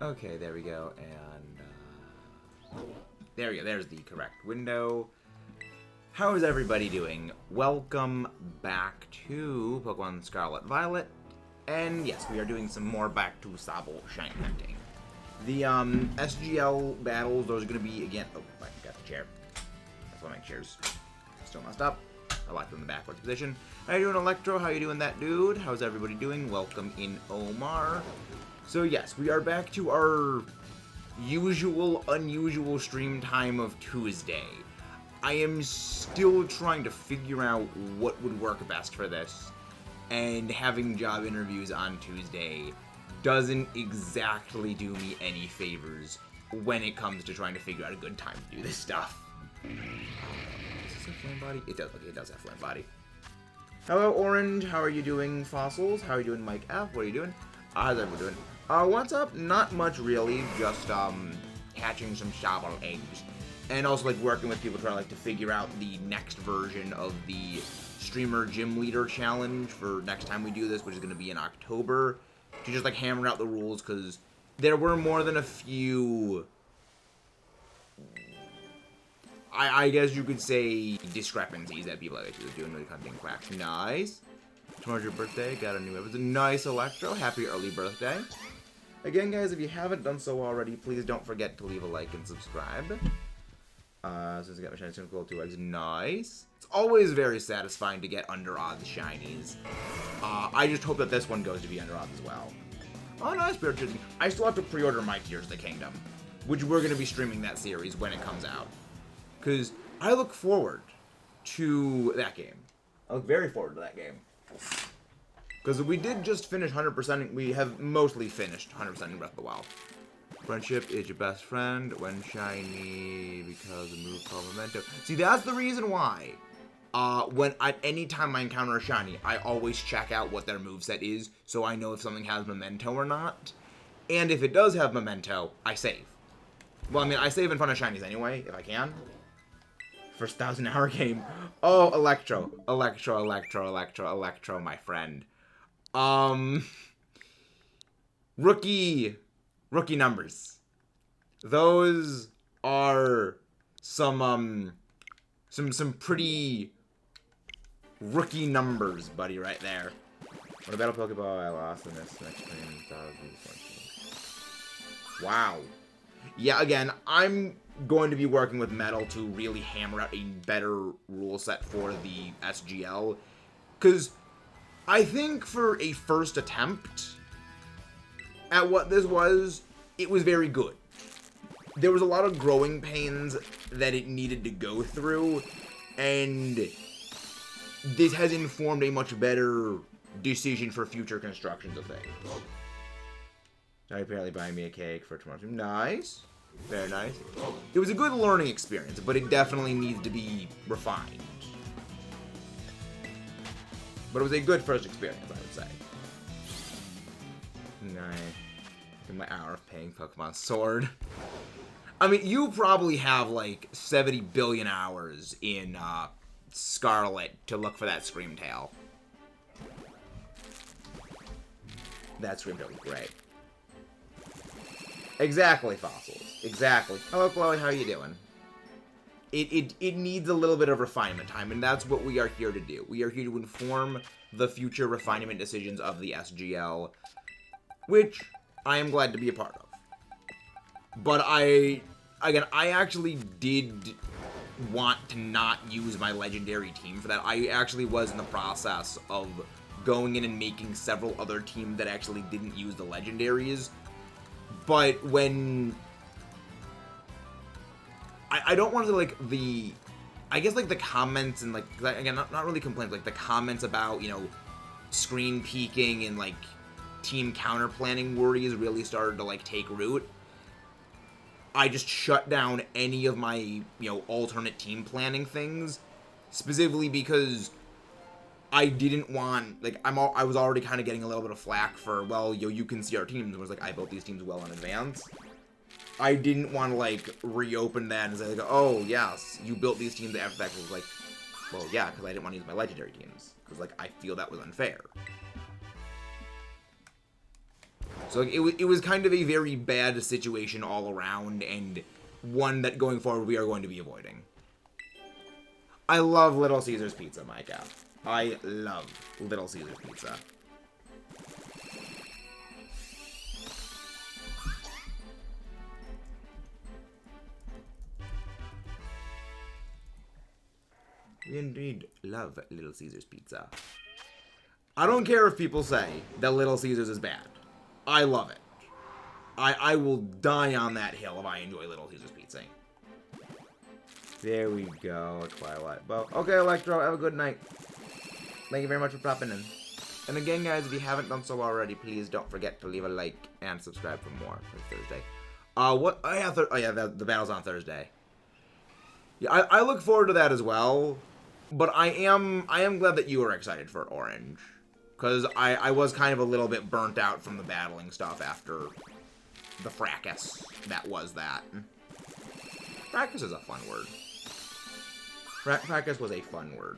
Okay, there we go, and there we go, there's the correct window. How is everybody doing? Welcome back to Pokemon Scarlet Violet, and yes, we are doing some more back to SOBBLE shiny hunting. The SGL battles, those are going to be, again, oh, I got the chair. That's why my chair's still messed up. I locked it in the backwards position. How you doing, Electro? How you doing, that dude? How's everybody doing? Welcome in, Omar. So yes, we are back to our usual, unusual stream time of Tuesday. I am still trying to figure out what would work best for this, and having job interviews on Tuesday doesn't exactly do me any favors when it comes to trying to figure out a good time to do this stuff. Is this a flame body? It does. Okay, it does have flame body. Hello, Orange. How are you doing, Fossils? How are you doing, Mike F? What are you doing? How's everyone doing? What's up? Not much, really. Just, hatching some SOBBLE eggs. And also, like, working with people trying, like, to figure out the next version of the Streamer Gym Leader Challenge for next time we do this, which is going to be in October. To just, like, hammer out the rules, because there were more than a few, I guess you could say, discrepancies that people like doing with hunting quacks. Nice. Tomorrow's your birthday. Got a new episode. Nice, Electro. Happy early birthday. Again, guys, if you haven't done so already, please don't forget to leave a like and subscribe. Since I got my shiny Cool 2 eggs. Nice. It's always very satisfying to get under odds shinies. I just hope that this one goes to be under odds as well. Oh, nice, Spirit Chicken. I still have to pre-order my Tears of the Kingdom, which we're going to be streaming that series when it comes out. Because I look forward to that game. I look very forward to that game. Because we did just finish 100%, we have mostly finished 100% in Breath of the Wild. Friendship is your best friend when shiny because of move called Memento. See, that's the reason why. When at any time I encounter a shiny, I always check out what their moveset is, so I know if something has Memento or not. And if it does have Memento, I save. Well, I mean, I save in front of shinies anyway, if I can. First 1,000-hour game. Oh, Electro, my friend. Rookie numbers. Those are some pretty rookie numbers, buddy, right there. What a battle Pokeball I lost in this next stream. Wow. Yeah, again, I'm going to be working with Metal to really hammer out a better rule set for the SGL. Because I think for a first attempt at what this was, it was very good. There was a lot of growing pains that it needed to go through, and this has informed a much better decision for future constructions of things. So apparently buying me a cake for tomorrow. Nice. Very nice. It was a good learning experience, but it definitely needs to be refined. But it was a good first experience, I would say. Nice. In my hour of playing Pokemon Sword. I mean, you probably have like 70 billion hours in Scarlet to look for that Screamtail. That Screamtail was great. Exactly, Fossils. Exactly. Hello, Chloe. How are you doing? It needs a little bit of refinement time, and that's what we are here to do. We are here to inform the future refinement decisions of the SGL, which I am glad to be a part of. But I actually did want to not use my legendary team for that. I actually was in the process of going in and making several other teams that actually didn't use the legendaries. But when I don't want to, like, I guess, like, the comments and, like, again, not really complaints, like, the comments about, you know, screen peeking and, like, team counter planning worries really started to, like, take root. I just shut down any of my, you know, alternate team planning things, specifically because I didn't want, like, I was already kind of getting a little bit of flack for, well, yo, you can see our teams. It was like, I built these teams well in advance. I didn't want to, like, reopen that and say, like, oh, yes, you built these teams after that. It was like, well, yeah, because I didn't want to use my legendary teams. Because, like, I feel that was unfair. So like, it was kind of a very bad situation all around, and one that going forward we are going to be avoiding. I love Little Caesars Pizza, Micah. I love Little Caesars Pizza. We indeed love Little Caesars Pizza. I don't care if people say that Little Caesars is bad. I love it. I will die on that hill if I enjoy Little Caesars Pizza. There we go, Twilight. Well, okay, Electro, have a good night. Thank you very much for dropping in. And again, guys, if you haven't done so already, please don't forget to leave a like and subscribe for more for Thursday. What? Oh yeah, the battle's on Thursday. Yeah, I look forward to that as well. But I am glad that you are excited for Orange. Because I was kind of a little bit burnt out from the battling stuff after the fracas that was that. Fracas is a fun word. Fracas was a fun word.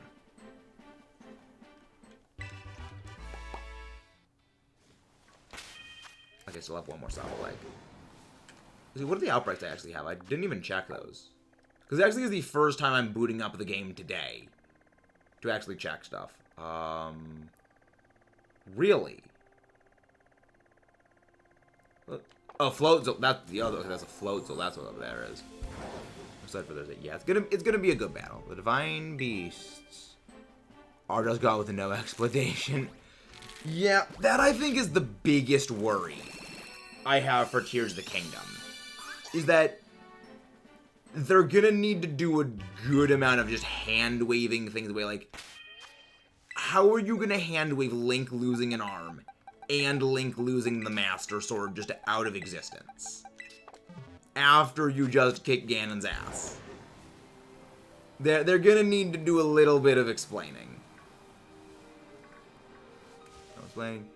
Okay, still have one more SOBBLE egg. See, what are the outbreaks I actually have? I didn't even check those. Because it actually is the first time I'm booting up the game today to actually check stuff. Really? Oh, float zone. That's the other. That's a float zone. That's what over there is. Except for Thursday. Yeah, it's gonna be a good battle. The Divine Beasts are just gone with no explanation. Yeah, that I think is the biggest worry I have for Tears of the Kingdom. Is that they're gonna need to do a good amount of just hand-waving things away. Like, how are you gonna hand-wave Link losing an arm and Link losing the Master Sword just out of existence after you just kick Ganon's ass? They're gonna need to do a little bit of explaining. Explain.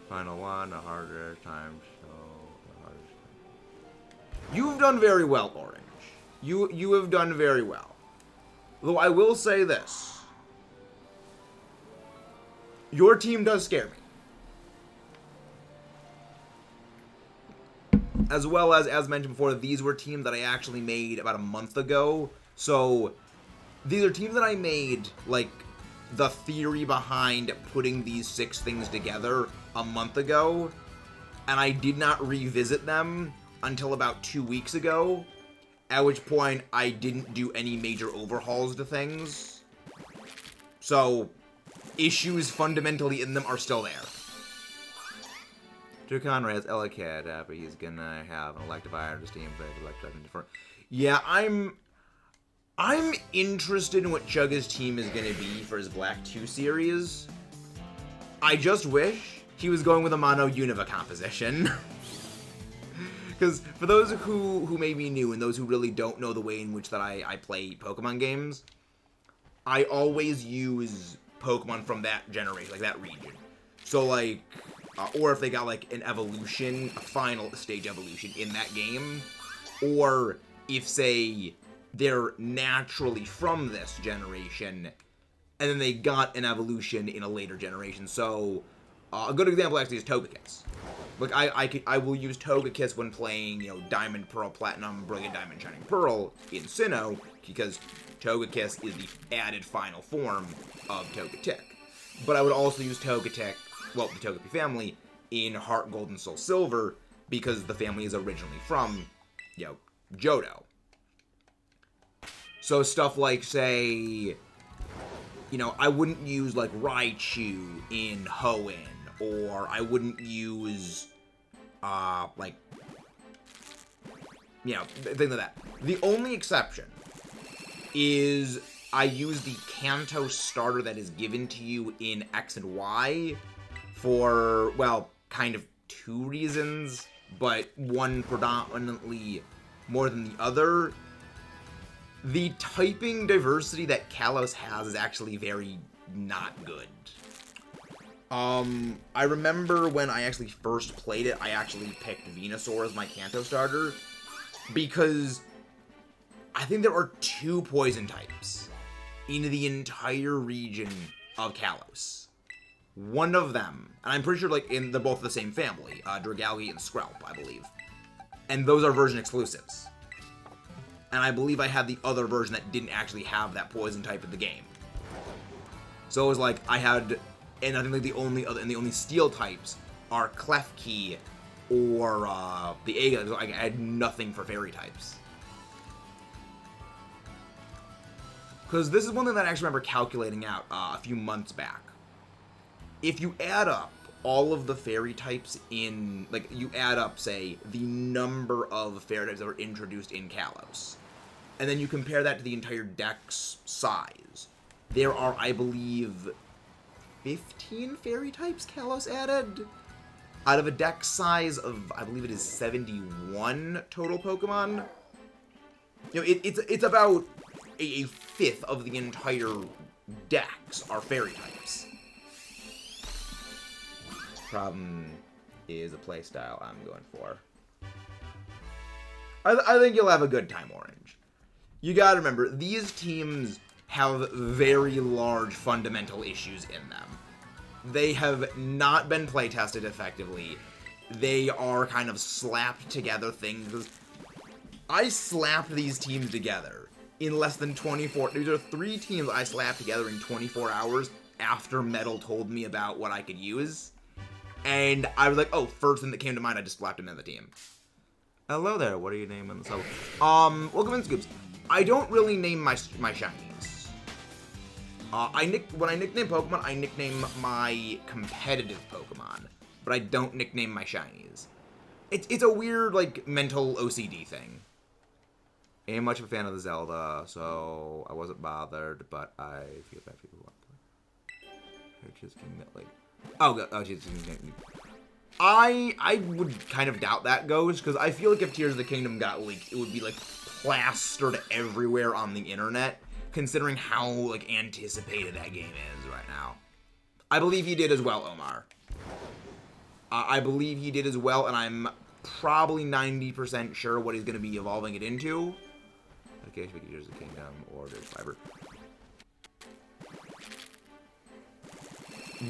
Final one, a harder time show. You've done very well, Orange. You have done very well. Though I will say this. Your team does scare me. As well as mentioned before, these were teams that I actually made about a month ago. So, these are teams that I made, like, the theory behind putting these 6 things together a month ago. And I did not revisit them until about 2 weeks ago. At which point, I didn't do any major overhauls to things. So, issues fundamentally in them are still there. Drew Conrad has Ellicad, but he's gonna have an Electivire to Steam different. Yeah, I'm interested in what Chugga's team is gonna be for his Black 2 series. I just wish he was going with a Mono Univa composition. Because for those who may be new and those who really don't know the way in which that I play Pokemon games, I always use Pokemon from that generation, like that region. So like, or if they got like an evolution, a final stage evolution in that game, or if say they're naturally from this generation, and then they got an evolution in a later generation. So a good example actually is Togekiss. Like I will use Togekiss when playing, you know, Diamond, Pearl, Platinum, Brilliant Diamond, Shining Pearl in Sinnoh, because Togekiss is the added final form of Togetic. But I would also use Togetic, well, the Togepi family, in Heart Gold and Soul Silver, because the family is originally from, you know, Johto. So stuff like, say, you know, I wouldn't use, like, Raichu in Hoenn, or I wouldn't use, like, you know, things like that. The only exception is I use the Kanto starter that is given to you in X and Y for, well, kind of 2 reasons, but one predominantly more than the other. The typing diversity that Kalos has is actually very not good. I remember when I actually first played it, I actually picked Venusaur as my Kanto starter, because I think there are 2 poison types in the entire region of Kalos. One of them, and I'm pretty sure like they're both the same family, Dragalge and Scarlet, I believe. And those are version exclusives. And I believe I had the other version that didn't actually have that poison type in the game. So it was like I had, and I think like the only steel types are Klefki or the Aga. So I had nothing for fairy types. Because this is one thing that I actually remember calculating out a few months back. If you add up all of the fairy types in, like, you add up, say, the number of fairy types that were introduced in Kalos, and then you compare that to the entire deck's size, there are, I believe, 15 fairy types Kalos added? Out of a deck size of, I believe it is 71 total Pokemon. You know, it's about a fifth of the entire decks are fairy types. Problem is a playstyle I'm going for. I think you'll have a good time, Orange. You gotta remember, these teams have very large fundamental issues in them. They have not been playtested effectively. They are kind of slapped together things. I slapped these teams together in less than 24. These are 3 teams I slapped together in 24 hours after Metal told me about what I could use. And I was like, oh, first thing that came to mind, I just slapped him in the team. Hello there, what are you naming this? Welcome in, Scoops. I don't really name my shinies. When I nickname Pokemon, I nickname my competitive Pokemon, but I don't nickname my shinies. It's a weird, like, mental OCD thing. I ain't much of a fan of the Zelda, so I wasn't bothered, but I feel bad for people who want to play. Just like, oh, Jesus. I would kind of doubt that goes, because I feel like if Tears of the Kingdom got leaked, it would be, like, plastered everywhere on the internet, considering how, like, anticipated that game is right now. I believe he did as well, Omar. I believe he did as well, and I'm probably 90% sure what he's going to be evolving it into. Okay, should we Tears of the Kingdom or Dirty Fiber?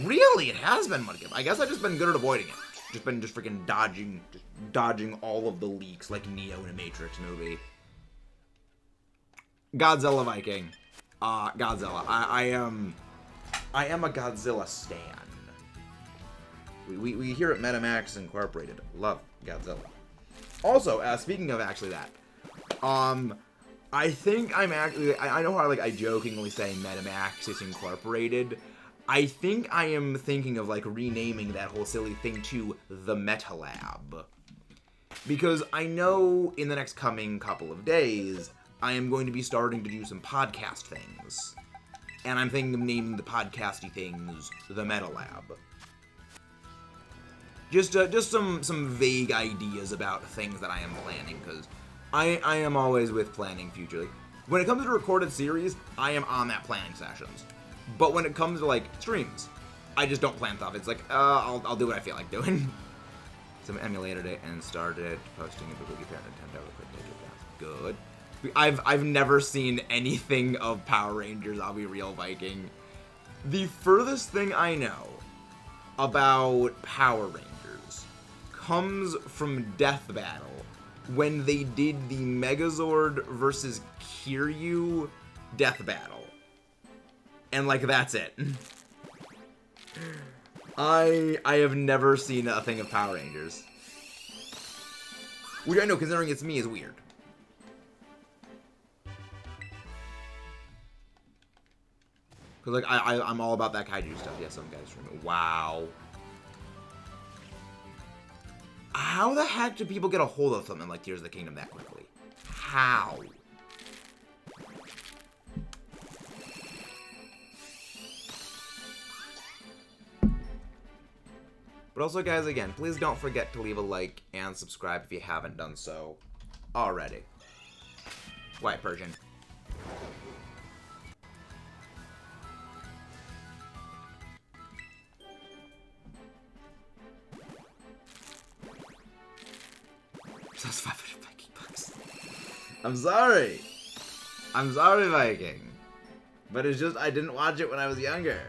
Really? It has been Mudkip. I guess I've just been good at avoiding it. Just freaking dodging all of the leaks like Neo in a Matrix movie. Godzilla Viking. Godzilla. I am a Godzilla stan. We here at MetaMax Incorporated love Godzilla. Also, speaking of actually that, I think I'm actually, I know how, like, I jokingly say MetaMax Incorporated. I think I am thinking of, like, renaming that whole silly thing to the Meta Lab. Because I know in the next coming couple of days, I am going to be starting to do some podcast things. And I'm thinking of naming the podcasty things the Meta Lab. Just some vague ideas about things that I am planning, because I am always with planning futurely. When it comes to recorded series, I am on that planning sessions. But when it comes to, like, streams, I just don't plan stuff. It's like, I'll do what I feel like doing. Some emulated it and started posting a Boogie Fair Nintendo. Good. I've never seen anything of Power Rangers, I'll be real, Viking. The furthest thing I know about Power Rangers comes from Death Battle, when they did the Megazord versus Kiryu Death Battle. And, like, that's it. I have never seen a thing of Power Rangers. Which I know, considering it's me, is weird. Because, like, I'm all about that kaiju stuff. Yeah, some guys stream it. Wow. How the heck do people get a hold of something like Tears of the Kingdom that quickly? How? But also, guys, again, please don't forget to leave a like and subscribe if you haven't done so already. White Persian. That's 500 Viking bucks. I'm sorry. I'm sorry, Viking. But it's just, I didn't watch it when I was younger.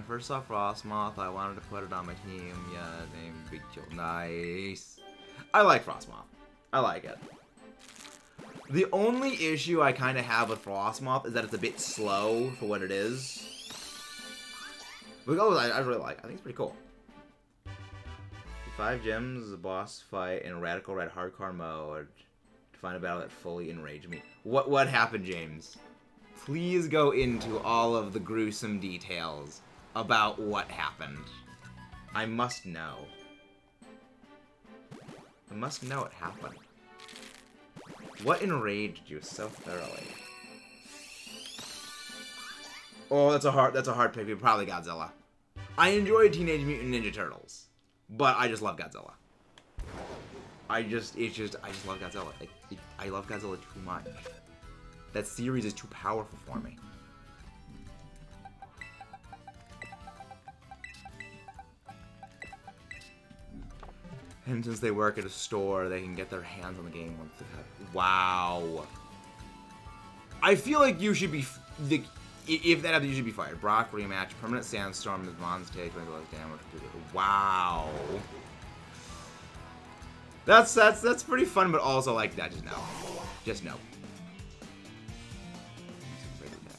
I first saw Frostmoth, I wanted to put it on my team. Yeah, named Big Kill. Nice. I like Frostmoth. I like it. The only issue I kind of have with Frostmoth is that it's a bit slow for what it is. But I really like it. I think it's pretty cool. 5 gems, a boss fight, in Radical Red Hardcore mode. To find a battle that fully enraged me. What happened, James? Please go into all of the gruesome details about what happened. I must know. I must know what happened. What enraged you so thoroughly? Oh, that's a hard pick. Probably Godzilla. I enjoyed Teenage Mutant Ninja Turtles, but I just love Godzilla. I just love Godzilla. I love Godzilla too much. That series is too powerful for me. And since they work at a store, they can get their hands on the game once they have. Wow. I feel like you should be. If that happens, you should be fired. Brock rematch. Permanent sandstorm. The Mons take less damage. Wow. That's pretty fun, but also like that. Just no. Just no.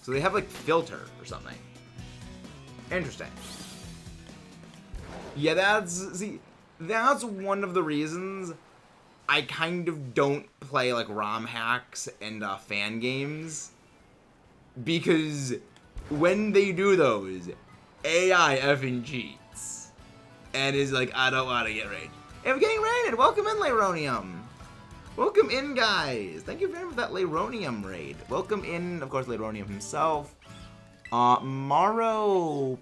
So they have like filter or something. Interesting. Yeah, that's one of the reasons I kind of don't play like ROM hacks and fan games, because when they do those, AI effing cheats and is like, I don't want to get raided. Hey, we're getting raided. Welcome in, Leronium. Welcome in, guys. Thank you very much for that Leronium raid. Welcome in, of course, Leronium himself. Maro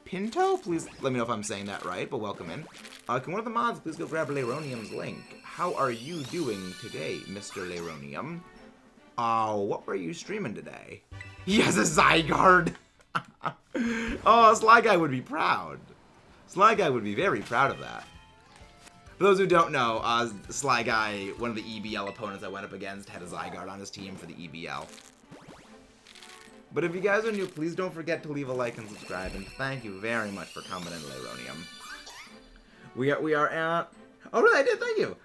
Pinto, please let me know if I'm saying that right, but welcome in. Can one of the mods please go grab Leronium's link? How are you doing today, Mr. Leronium? What were you streaming today? He has a Zygarde! Oh, Sly Guy would be proud. Sly Guy would be very proud of that. For those who don't know, Sly Guy, one of the EBL opponents I went up against, had a Zygarde on his team for the EBL. But if you guys are new, please don't forget to leave a like and subscribe, and thank you very much for coming in, Leronium. We are at... Oh, really? I did, thank you.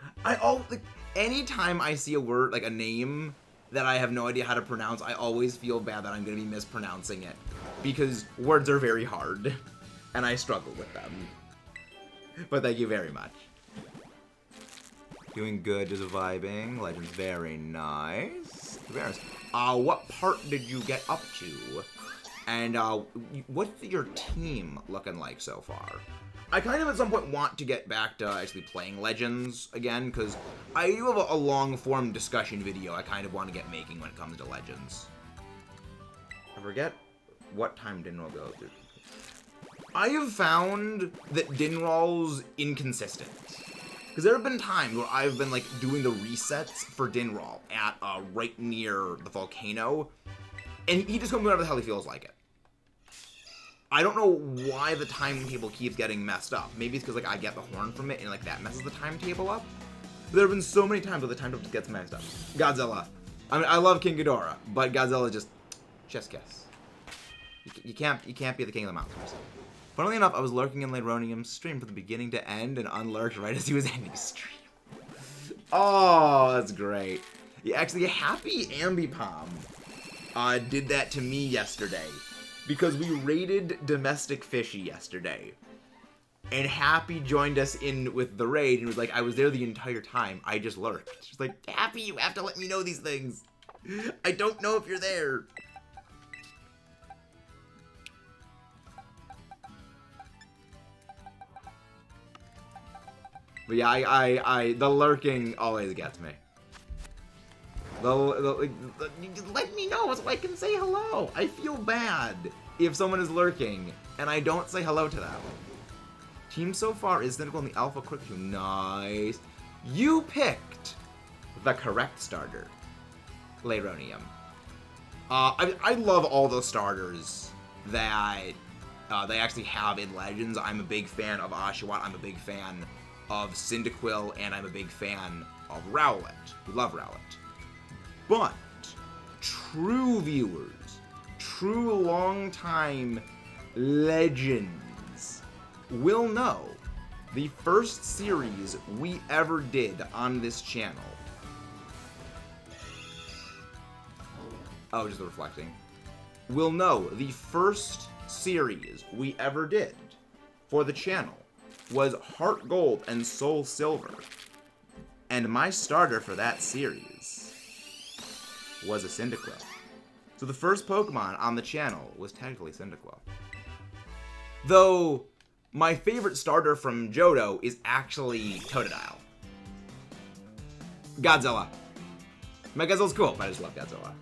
Anytime I see a word, like a name that I have no idea how to pronounce, I always feel bad that I'm going to be mispronouncing it. Because words are very hard, and I struggle with them. But thank you very much. Doing good, just vibing. Legends, very nice. Very nice. What part did you get up to? And what's your team looking like so far? I kind of at some point want to get back to actually playing Legends again, because I do have a long-form discussion video I kind of want to get making when it comes to Legends. I forget what time Dinroll goes through. I have found that Dinroll's inconsistent. Because there have been times where I've been, like, doing the resets for Dinroll at, right near the volcano, and he just comes whenever the hell he feels like it. I don't know why the timetable keeps getting messed up. Maybe it's because, like, I get the horn from it, and, like, that messes the timetable up. But there have been so many times where the timetable gets messed up. Godzilla. I mean, I love King Ghidorah, but Godzilla just kiss. You can't be the king of the mountains. Funnily enough, I was lurking in Leronium's stream from the beginning to end and unlurked right as he was ending stream. Oh, that's great. Yeah, actually, Happy Ambipom did that to me yesterday. Because we raided Domestic Fishy yesterday. And Happy joined us in with the raid and was like, I was there the entire time. I just lurked. She's like, Happy, you have to let me know these things. I don't know if you're there. But yeah, the lurking always gets me. Let me know so I can say hello. I feel bad if someone is lurking and I don't say hello to them. Team so far is Cynical in the Alpha Quick Queue. Nice. You picked the correct starter, Leronium. I love all those starters that they actually have in Legends. I'm a big fan of Oshawott. I'm a big fan of Cyndaquil, and I'm a big fan of Rowlet. We love Rowlet. But true viewers, true long-time legends will know the first series we ever did on this channel. Oh, just reflecting. Will know the first series we ever did for the channel was Heart Gold and Soul Silver. And my starter for that series was a Cyndaquil. So the first Pokemon on the channel was technically Cyndaquil. Though, my favorite starter from Johto is actually Totodile. Godzilla. My Godzilla's cool, but I just love Godzilla.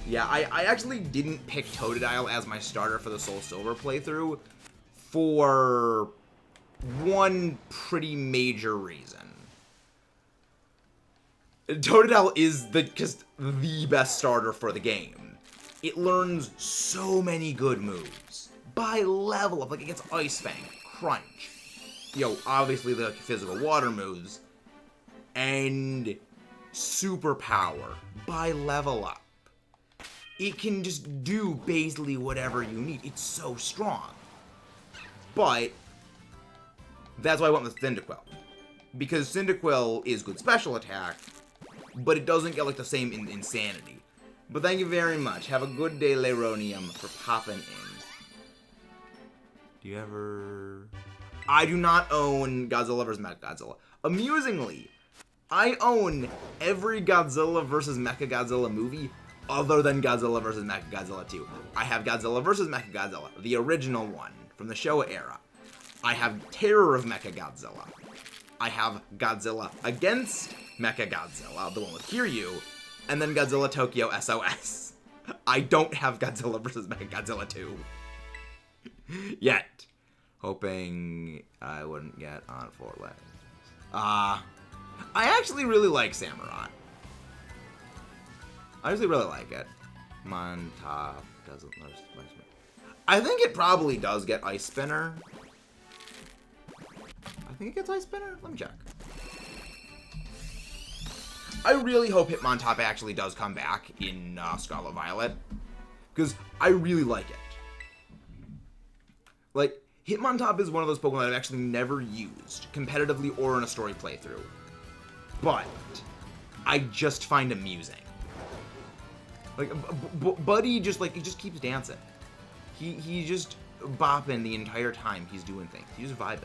Yeah, I actually didn't pick Totodile as my starter for the Soul Silver playthrough for one pretty major reason. Totodile is just the best starter for the game. It learns so many good moves by level up. Like, it gets Ice Fang, Crunch, obviously the physical water moves, and Super Power by level up. It can just do basically whatever you need. It's so strong. But that's why I went with Cyndaquil. Because Cyndaquil is good special attack, but it doesn't get like the same insanity. But thank you very much. Have a good day, Leronium, for popping in. Do you ever... I do not own Godzilla vs. Mechagodzilla. Amusingly, I own every Godzilla vs. Mechagodzilla movie other than Godzilla vs. Mechagodzilla 2. I have Godzilla vs. Mechagodzilla, the original one from the Showa era. I have Terror of Mechagodzilla. I have Godzilla against Mechagodzilla, the one with Kiryu, and then Godzilla Tokyo SOS. I don't have Godzilla vs. Mechagodzilla 2. Yet. Hoping I wouldn't get on 4 legs. I actually really like Samurott. I actually really like it. Top doesn't... I think it probably does get Ice Spinner. I think it gets Ice Spinner? Let me check. I really hope Hitmontop actually does come back in Scarlet Violet. Because I really like it. Like, Hitmontop is one of those Pokemon that I've actually never used, competitively or in a story playthrough. But I just find amusing. Like, Buddy just, like, he just keeps dancing. He just bopping the entire time he's doing things. He's just vibing.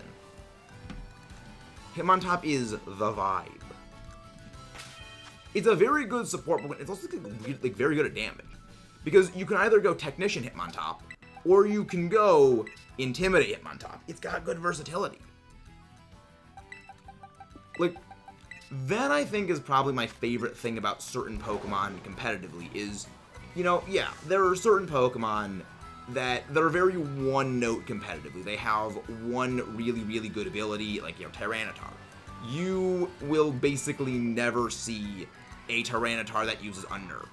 Hitmontop is the vibe. It's a very good support, but it's also like very good at damage. Because you can either go Technician Hitmontop, or you can go Intimidate Hitmontop. It's got good versatility. Like, that I think is probably my favorite thing about certain Pokemon competitively is, yeah, there are certain Pokemon that are very one-note competitively. They have one really, really good ability, like, Tyranitar. You will basically never see a Tyranitar that uses Unnerve.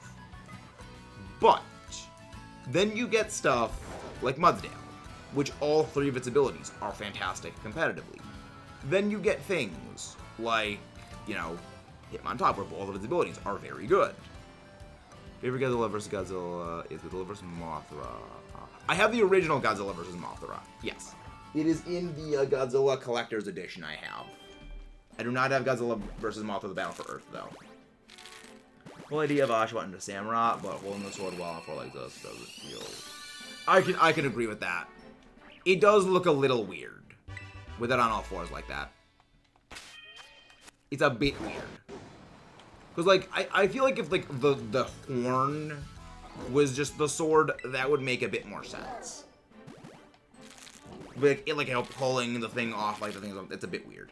But then you get stuff like Mudsdale, which all 3 of its abilities are fantastic competitively. Then you get things like, Hitmontop, where both of its abilities are very good. Favorite Godzilla vs. Godzilla is Godzilla vs. Mothra. I have the original Godzilla vs. Mothra. Yes. It is in the Godzilla Collector's Edition I have. I do not have Godzilla vs. Mothra the Battle for Earth, though. Whole idea of Oshawott into Samurott, but holding the sword while on 4 legs doesn't feel... I can agree with that. It does look a little weird with it on all 4s like that. It's a bit weird. Because, like, I feel like if, like, the horn was just the sword, that would make a bit more sense. But, pulling the thing off, like, the thing, it's a bit weird.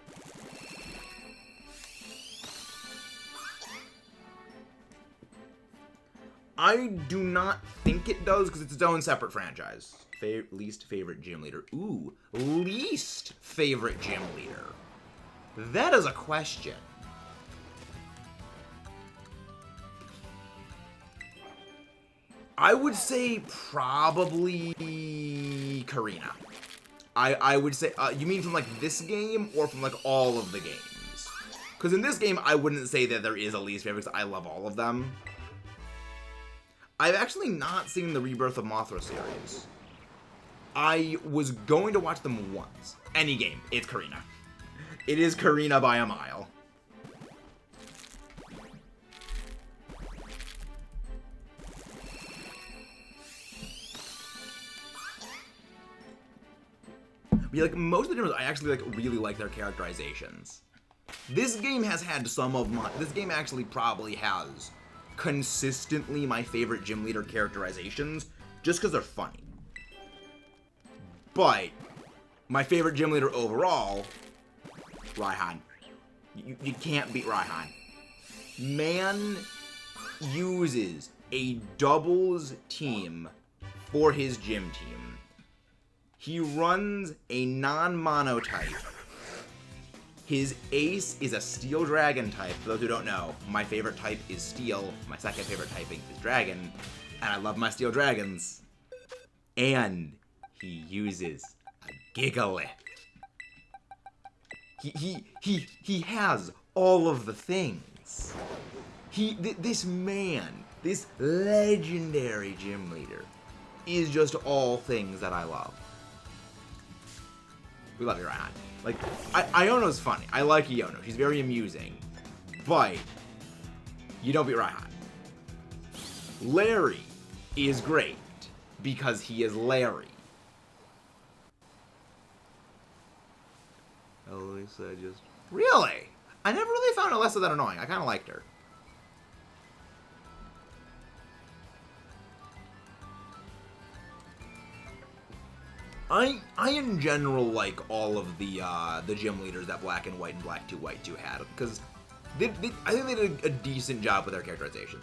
I do not think it does, because it's its own separate franchise. Least favorite gym leader. Ooh, least favorite gym leader. That is a question. I would say probably Karina. I would say, you mean from, like, this game, or from, like, all of the games? Because in this game, I wouldn't say that there is a least favorite, because I love all of them. I've actually not seen the Rebirth of Mothra series. I was going to watch them once. Any game, it's Karina. It is Karina by a mile. But like most of the gyms, I actually like really like their characterizations. This game has had some of my. This game actually probably has consistently my favorite gym leader characterizations, just because they're funny. But my favorite gym leader overall, Raihan. You can't beat Raihan. Man uses a doubles team for his gym team. He runs a non-mono type. His ace is a steel dragon type. For those who don't know, my favorite type is steel. My second favorite typing is dragon. And I love my steel dragons. And he uses a Gigalith. He has all of the things. This man, this legendary gym leader, is just all things that I love. We love you, Raihan. Like, Iono's funny. I like Iono. She's very amusing. But you don't beat Raihan. Larry is great because he is Larry. Elisa just... Really? I never really found Elisa that annoying. I kind of liked her. I in general like all of the gym leaders that Black and White and Black 2 White 2 had, because I think they did a decent job with their characterization.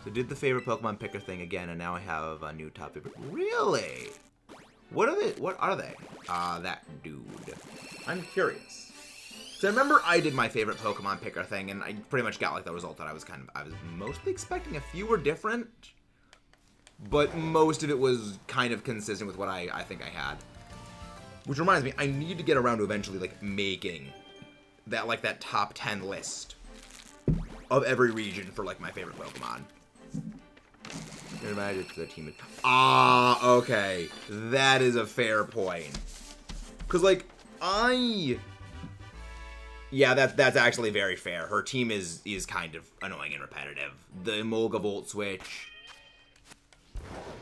So did the favorite Pokemon picker thing again, and now I have a new top favorite. Really? What are they? What are they? That dude. I'm curious. So I remember I did my favorite Pokemon picker thing, and I pretty much got like the result that I was mostly expecting. A few were different, but most of it was kind of consistent with what I think I had. Which reminds me, I need to get around to eventually like making that top 10 list of every region for like my favorite Pokemon. Imagine the team. Okay, that is a fair point. Cause like yeah, that's actually very fair. Her team is kind of annoying and repetitive. The Emolga Volt Switch.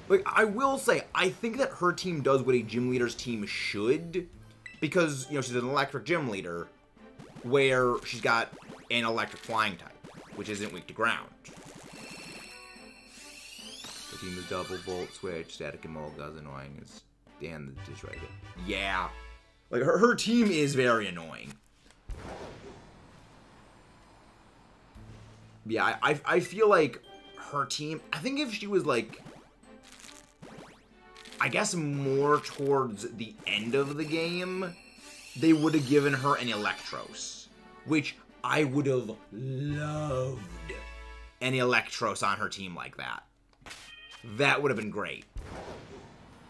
Like, I will say, I think that her team does what a gym leader's team should, because, you know, she's an electric gym leader, where she's got an electric flying type, which isn't weak to ground. The team is double Volt Switch, Static Emolga is annoying as Dan just right here. Yeah. Like, her team is very annoying. Yeah, I feel like her team, I think if she was, like, I guess more towards the end of the game, they would have given her an Electros, which I would have loved an Electros on her team like that. That would have been great.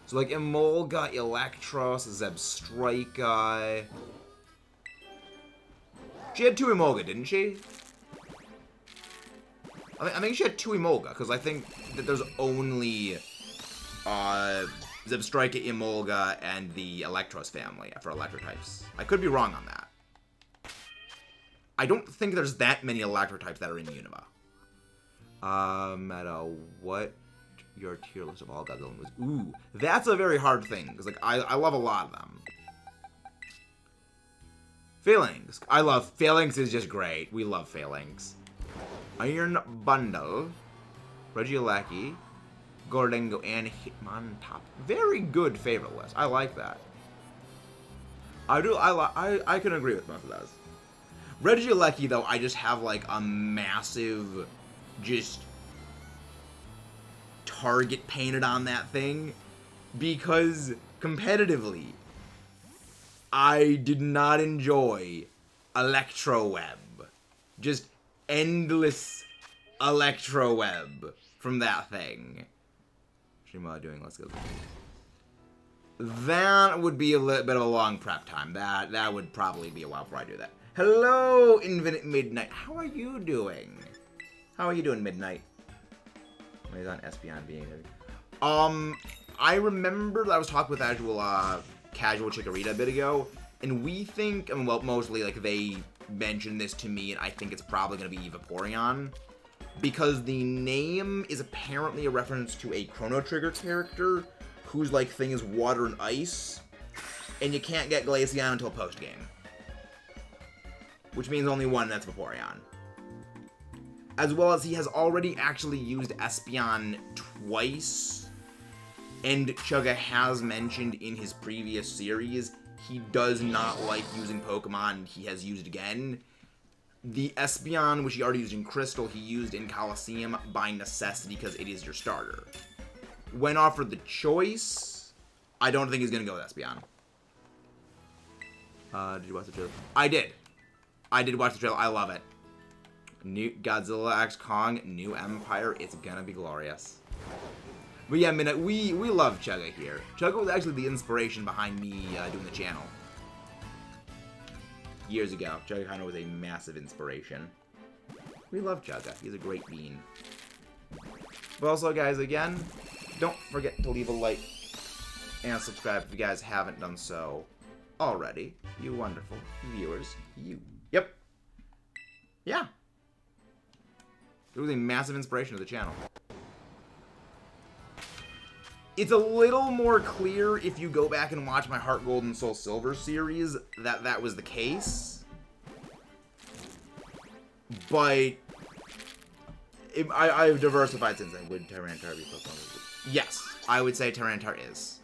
So like Emolga, Electros, Zebstrika. She had 2 Emolga, didn't she? I think she had 2 Emolga, because I think that there's only Zebstrika, Emolga, and the Electros family for electric types. I could be wrong on that. I don't think there's that many electric types that are in Unova. Meta, what your tier list of all Godzilla was? Ooh, that's a very hard thing, because like I love a lot of them. Phalanx. I love Phalanx is just great. We love Phalanx. Iron Bundle, Regieleki, Gordengo, and Hitmontop. Very good favorite list. I like that. I can agree with most of those. Regieleki, though, I just have like a massive, just target painted on that thing, because competitively, I did not enjoy Electroweb. Just endless Electroweb from that thing. Shima doing, let's go. That would be a little bit of a long prep time. That would probably be a while before I do that. Hello, Infinite Midnight. How are you doing? How are you doing, Midnight? He's on Espeon being. I remember that I was talking with Casual Chikorita a bit ago, and we think, and well, mostly, like, they mentioned this to me, and I think it's probably going to be Vaporeon, because the name is apparently a reference to a Chrono Trigger character whose, like, thing is water and ice, and you can't get Glaceon until post-game. Which means only one, and that's Vaporeon. As well as he has already actually used Espeon twice, and Chugga has mentioned in his previous series he does not like using Pokemon he has used again. The Espeon, which he already used in Crystal, he used in Coliseum by necessity because it is your starter. When offered the choice, I don't think he's going to go with Espeon. Did you watch the trailer? I did. I did watch the trailer. I love it. New Godzilla X Kong, New Empire. It's gonna be glorious. But yeah, we love Chugga here. Chugga was actually the inspiration behind me doing the channel. Years ago, Chugga kind of was a massive inspiration. We love Chugga. He's a great bean. But also, guys, again, don't forget to leave a like and subscribe if you guys haven't done so already. You wonderful viewers. You. Yep. Yeah. It was a massive inspiration of the channel. It's a little more clear if you go back and watch my Heart Gold and Soul Silver series that was the case. But I've diversified since then. Would Tyranitar be Pokemon? Yes, I would say Tyranitar is.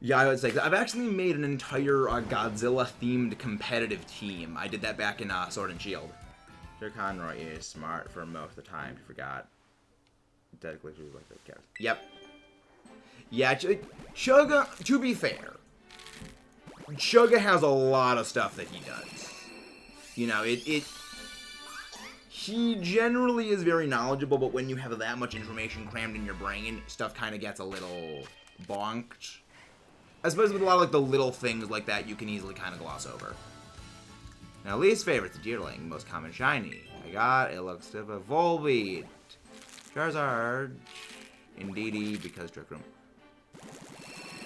Yeah, I would say, I've actually made an entire Godzilla-themed competitive team. I did that back in Sword and Shield. Sir Conroy is smart for most of the time. I forgot. Technically, she was like that cat. Yep. Yeah, Chugga, to be fair, Chugga has a lot of stuff that he does. You know, he generally is very knowledgeable, but when you have that much information crammed in your brain, stuff kind of gets a little bonked. Especially with a lot of, like, the little things like that you can easily kind of gloss over. Now, least favorite's Deerling, most common shiny. I got, it looks to have Volbeat. Charizard. Indeedee, because Trick Room.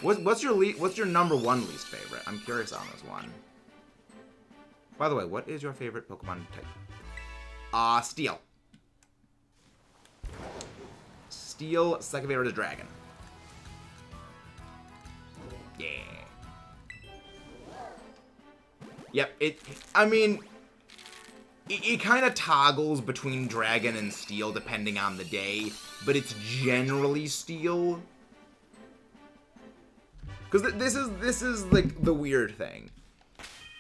What's your number one least favorite? I'm curious on this one. By the way, what is your favorite Pokemon type? Steel. Steel, second favorite is Dragon. Yeah. Yep, it kind of toggles between Dragon and Steel depending on the day, but it's generally Steel. Because this is like the weird thing.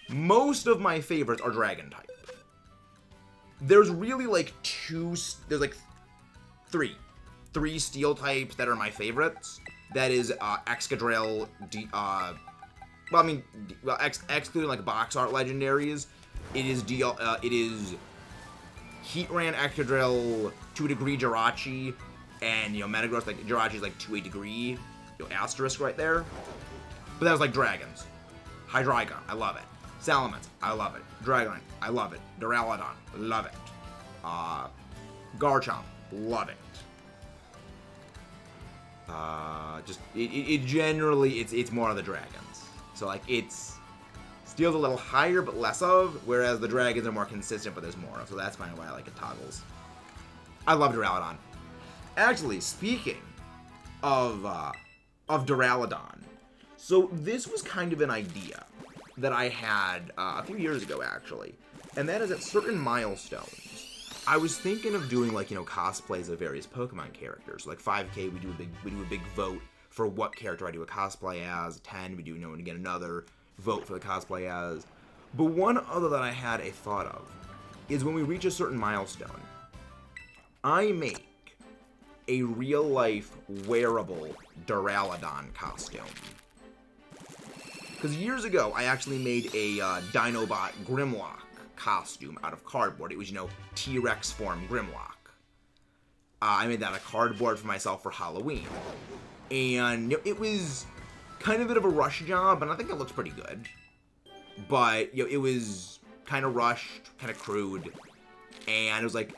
Most of my favorites are Dragon type. There's really like three Steel types that are my favorites. That is Excadrill, excluding like box art legendaries. It is Heatran, Excadrill, 2-degree Jirachi, and Metagross. Like Jirachi's like 2 degree, asterisk right there. But that was like dragons. Hydreigon, I love it. Salamence, I love it. Dragonite, I love it. Duraludon, love it. Garchomp, love it. Generally, it's more of the dragons. So, like, Steel's a little higher, but less of, whereas the dragons are more consistent, but there's more of. So that's kind of why I like it toggles. I love Duraludon. Actually, speaking of Duraludon, so this was kind of an idea that I had a few years ago, actually, and that is at certain milestones, I was thinking of doing, like, cosplays of various Pokemon characters. Like 5K, we do a big vote for what character I do a cosplay as. 10, we do and get another vote for the cosplay as. But one other that I had a thought of is when we reach a certain milestone, I make a real-life wearable Duraludon costume. Because years ago, I actually made a Dinobot Grimlock costume out of cardboard. It was, T-Rex form Grimlock. I made that out of cardboard for myself for Halloween. And it was kind of a bit of a rush job, and I think it looks pretty good. But it was kind of rushed, kind of crude, and it was like,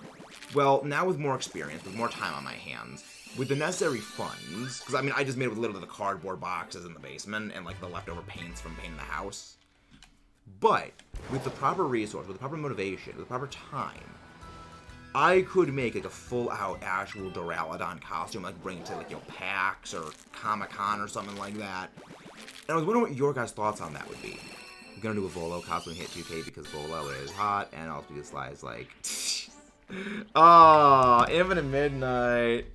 well, now with more experience, with more time on my hands, with the necessary funds, because I mean, I just made it with literally the cardboard boxes in the basement and like the leftover paints from painting the house. But with the proper resource, with the proper motivation, with the proper time, I could make like a full-out actual Duraludon costume, like bring it to like PAX or Comic-Con or something like that. And I was wondering what your guys' thoughts on that would be. I'm gonna do a Volo costume hit 2K because Volo is hot, and also because Sly is like, oh, Infinite Midnight.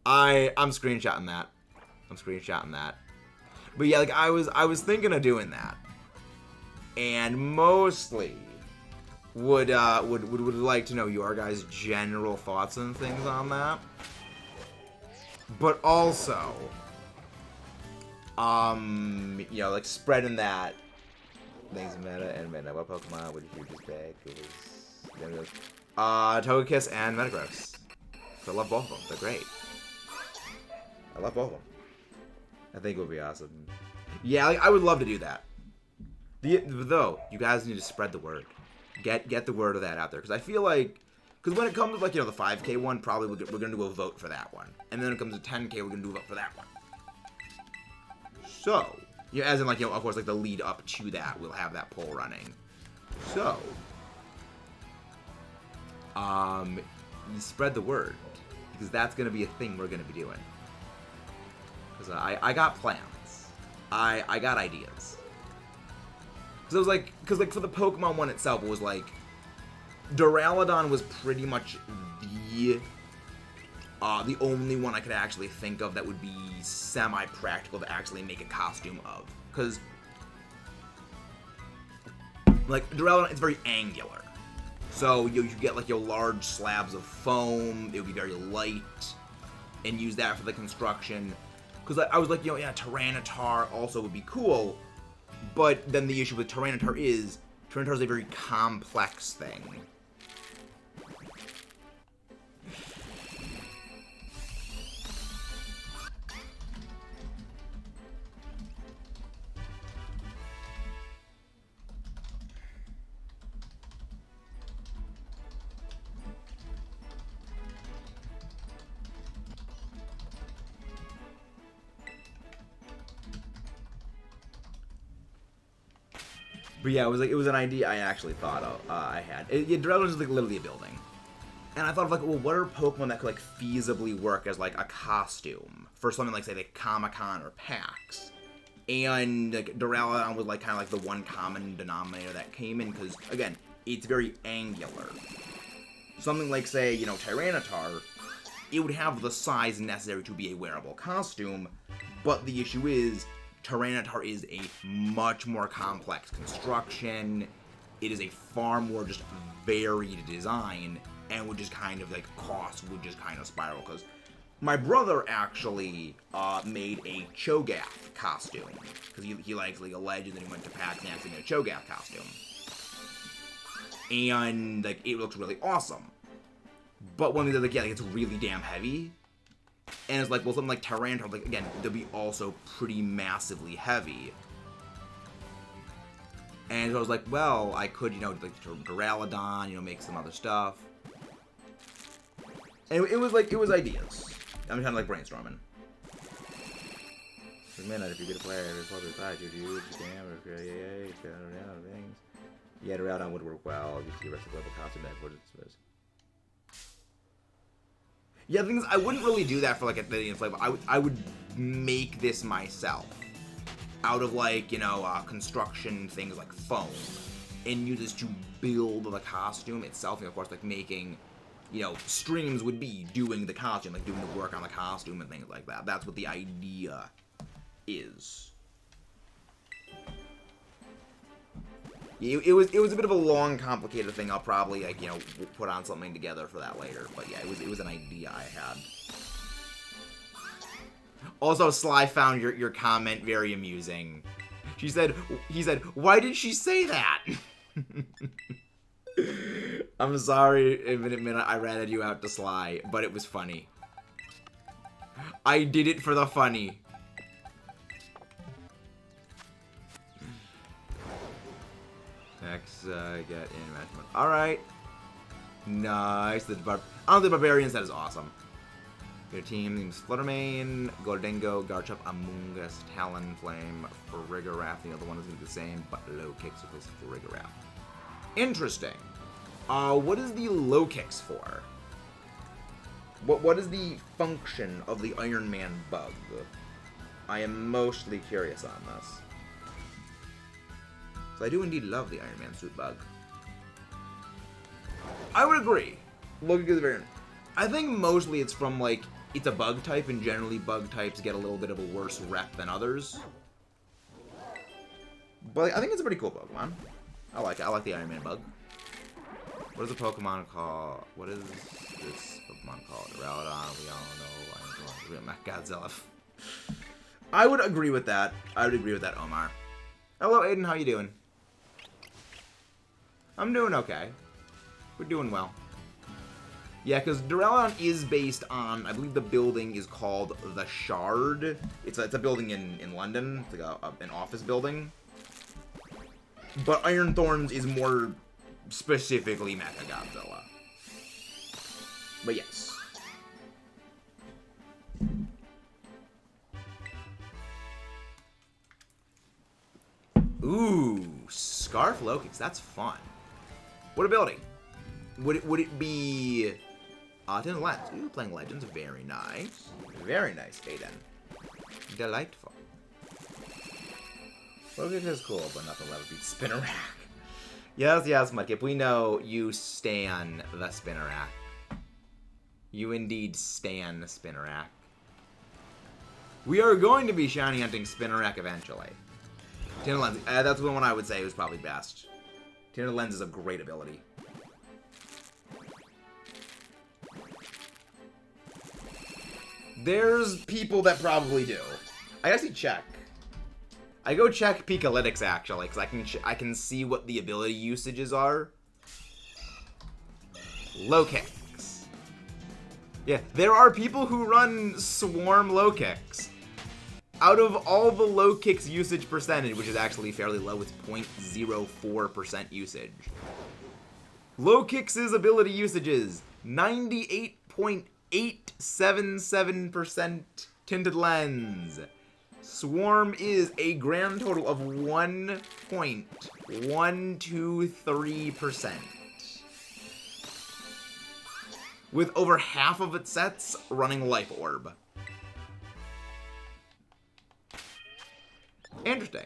I'm screenshotting that. But yeah, like I was thinking of doing that, and mostly would like to know your guys' general thoughts and things on that. But also, like spreading that. Things meta and meta. What Pokemon would you choose back? It was Togekiss and Metagross. So I love both of them. They're great. I love both of them. I think it would be awesome. Yeah, like I would love to do that. Though you guys need to spread the word. Get the word of that out there, because I feel like, because when it comes to like the 5K one, probably we're gonna do a vote for that one, and then when it comes to 10K, we're gonna do a vote for that one. So, as in like of course like the lead up to that, we'll have that poll running. So, you spread the word, because that's gonna be a thing we're gonna be doing. Because I got plans, I got ideas. Because it was like, for the Pokemon one itself, it was like, Duraludon was pretty much the only one I could actually think of that would be semi-practical to actually make a costume of. Because, like, Duraludon is very angular. So, you get, like, your large slabs of foam, it would be very light, and use that for the construction. Because I was like, yeah, Tyranitar also would be cool. But then the issue with Tyranitar is a very complex thing. But yeah, it was an idea I actually thought of, I had. Duraludon is like literally a building. And I thought of like, well, what are Pokemon that could like feasibly work as like a costume for something like say like Comic-Con or PAX? And like Duraludon was like kind of like the one common denominator that came in, because again, it's very angular. Something like say, Tyranitar, it would have the size necessary to be a wearable costume, but the issue is Tyranitar is a much more complex construction. It is a far more just varied design, and would just kind of like cost would just kind of spiral. Because my brother actually made a Cho'Gath costume, because he likes League of Legends, and he went to PAX and actually made a Cho'Gath costume, and like it looks really awesome. But when we did like, yeah, like, it's really damn heavy. And it's like, well, something like Tyranitar, like, again, they'll be also pretty massively heavy. And so I was like, well, I could, like, Duraludon, make some other stuff. And it was ideas. I'm kind of like brainstorming. For a minute, if you get a player, it's probably 5 to do, yeah, Duraludon would work well. You see the rest of the level costume that would Yeah, the thing is, I wouldn't really do that for like a inflatable. I would make this myself out of like construction things like foam, and use this to build the costume itself. And of course, like making streams would be doing the costume, like doing the work on the costume and things like that. That's what the idea is. It was a bit of a long, complicated thing. I'll probably like put on something together for that later. But yeah, it was an idea I had. Also, Sly found your comment very amusing. He said, why did she say that? I'm sorry, Infinite Minute, I ratted you out to Sly, but it was funny. I did it for the funny. X, get in matchment. Alright. Nice. I don't think Barbarians, that is awesome. Your team names Fluttermane, Gordengo, Garchomp, Amoonguss, Talonflame, Farigiraf. The other one is going to be the same, but low kicks replace Farigiraf. Interesting. What is the low kicks for? What is the function of the Iron Man bug? I am mostly curious on this. So I do indeed love the Iron Man suit bug. I would agree. Look at the variant. I think mostly it's from, like, it's a bug type, and generally bug types get a little bit of a worse rep than others. But I think it's a pretty cool Pokemon. I like it. I like the Iron Man bug. What is the Pokemon called? What is this Pokemon called? Rowdon, we all know. Godzilla. I would agree with that. I would agree with that, Omar. Hello, Aiden. How you doing? I'm doing okay. We're doing well. Yeah, because Duraludon is based on, I believe the building is called the Shard. It's a building in London. It's like an office building. But Iron Thorns is more specifically Mechagodzilla. But yes. Ooh, Scarf Lokix. That's fun. What ability? Would it be... Tinted Lens. Ooh, playing Legends. Very nice. Very nice, Aiden. Delightful. Lokix is cool, but nothing will ever beat Spinnerack. Yes, yes, Mudkip. We know you stan the Spinnerack. You indeed stan the Spinnerack. We are going to be shiny hunting Spinnerack eventually. Tinted Lens. That's the one I would say was probably best. Tinted Lens is a great ability. There's people that probably do. I actually check. I go check Pikalytics actually, because I can see what the ability usages are. Low kicks. Yeah, there are people who run Swarm low kicks. Out of all the low kicks usage percentage, which is actually fairly low, it's 0.04% usage. Low kicks' ability usages 98.877% Tinted Lens. Swarm is a grand total of 1.123%. With over half of its sets running Life Orb. Interesting.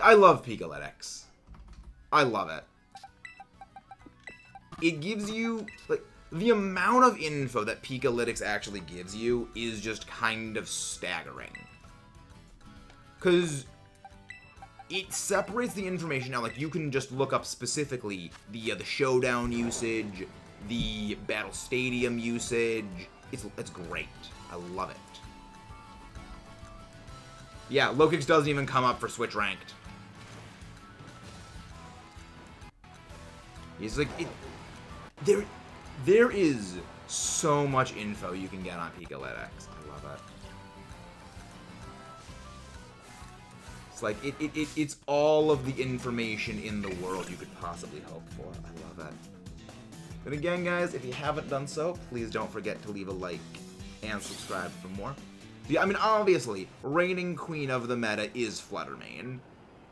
I love Pikalytics. I love it. It gives you, like, the amount of info that Pikalytics actually gives you is just kind of staggering. Because it separates the information out. Like, you can just look up specifically the showdown usage, the battle stadium usage. It's great. I love it. Yeah, Lokix doesn't even come up for Switch Ranked. He's like, there is so much info you can get on Pikalytics. I love it. It's like, it's all of the information in the world you could possibly hope for. I love it. And again, guys, if you haven't done so, please don't forget to leave a like and subscribe for more. Yeah, I mean, obviously, reigning queen of the meta is Fluttermane.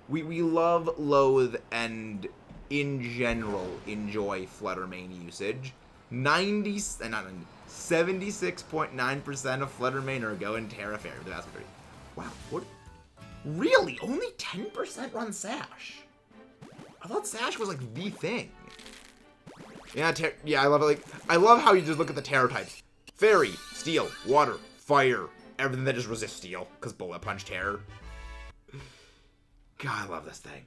We love, loathe, and in general enjoy Fluttermane usage. 76.9% of Fluttermane are going Terra Fairy with the vast majority. Wow, what? Really? Only 10% run Sash? I thought Sash was like the thing. Yeah, I love it. Like, I love how you just look at the Terra types. Fairy, Steel, Water, Fire. Everything that just resists Steel, because Bullet Punch Terror. God, I love this thing.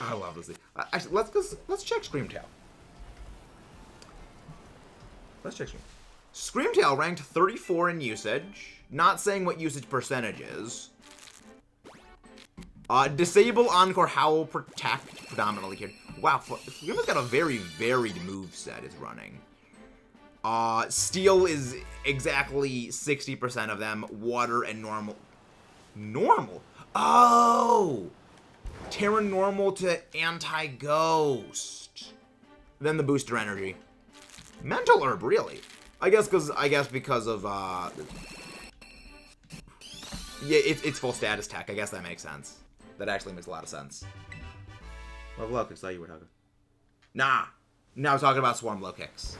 I love this thing. Actually, let's check Screamtail. Let's check Screamtail. Screamtail ranked 34 in usage. Not saying what usage percentage is. Disable, Encore, Howl, Protect, predominantly here. Wow, Screamtail's got a very varied moveset is running. Steel is exactly 60% of them. Water and normal. Normal? Oh! Terra normal to anti-ghost. Then the booster energy. Mental herb, really? I guess because of yeah, it's full status tech. I guess that makes sense. That actually makes a lot of sense. Well, look, I thought you were talking. Nah. No, I was talking about swarm low kicks.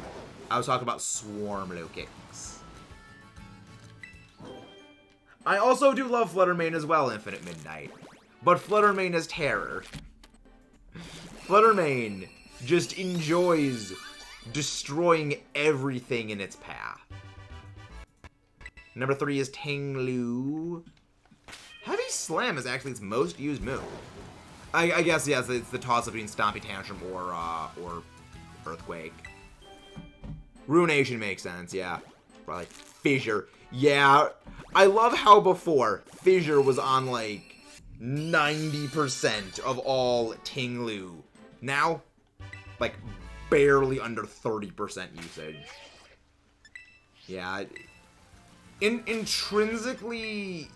I was talking about swarm low kicks. I also do love Fluttermane as well, Infinite Midnight. But Fluttermane is terror. Fluttermane just enjoys destroying everything in its path. Number 3 is Tinglu. Heavy Slam is actually its most used move. I guess, yes, it's the toss-up between Stompy Tantrum or Earthquake. Ruination makes sense, yeah. Probably Fissure. Yeah, I love how before, Fissure was on, like, 90% of all Tinglu. Now, like, barely under 30% usage. Yeah. Intrinsically,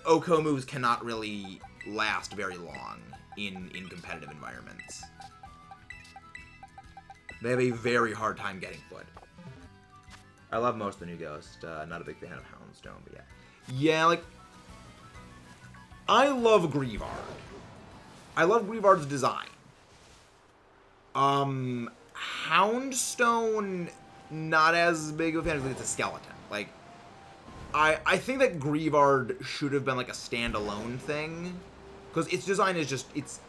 Oko moves cannot really last very long in competitive environments. They have a very hard time getting foot. I love most of the new Ghost. Not a big fan of Houndstone, but yeah. Yeah, like, I love Greavard. I love Greavard's design. Houndstone, not as big of a fan because it's a skeleton. Like, I think that Greavard should have been like a standalone thing, because its design is just it's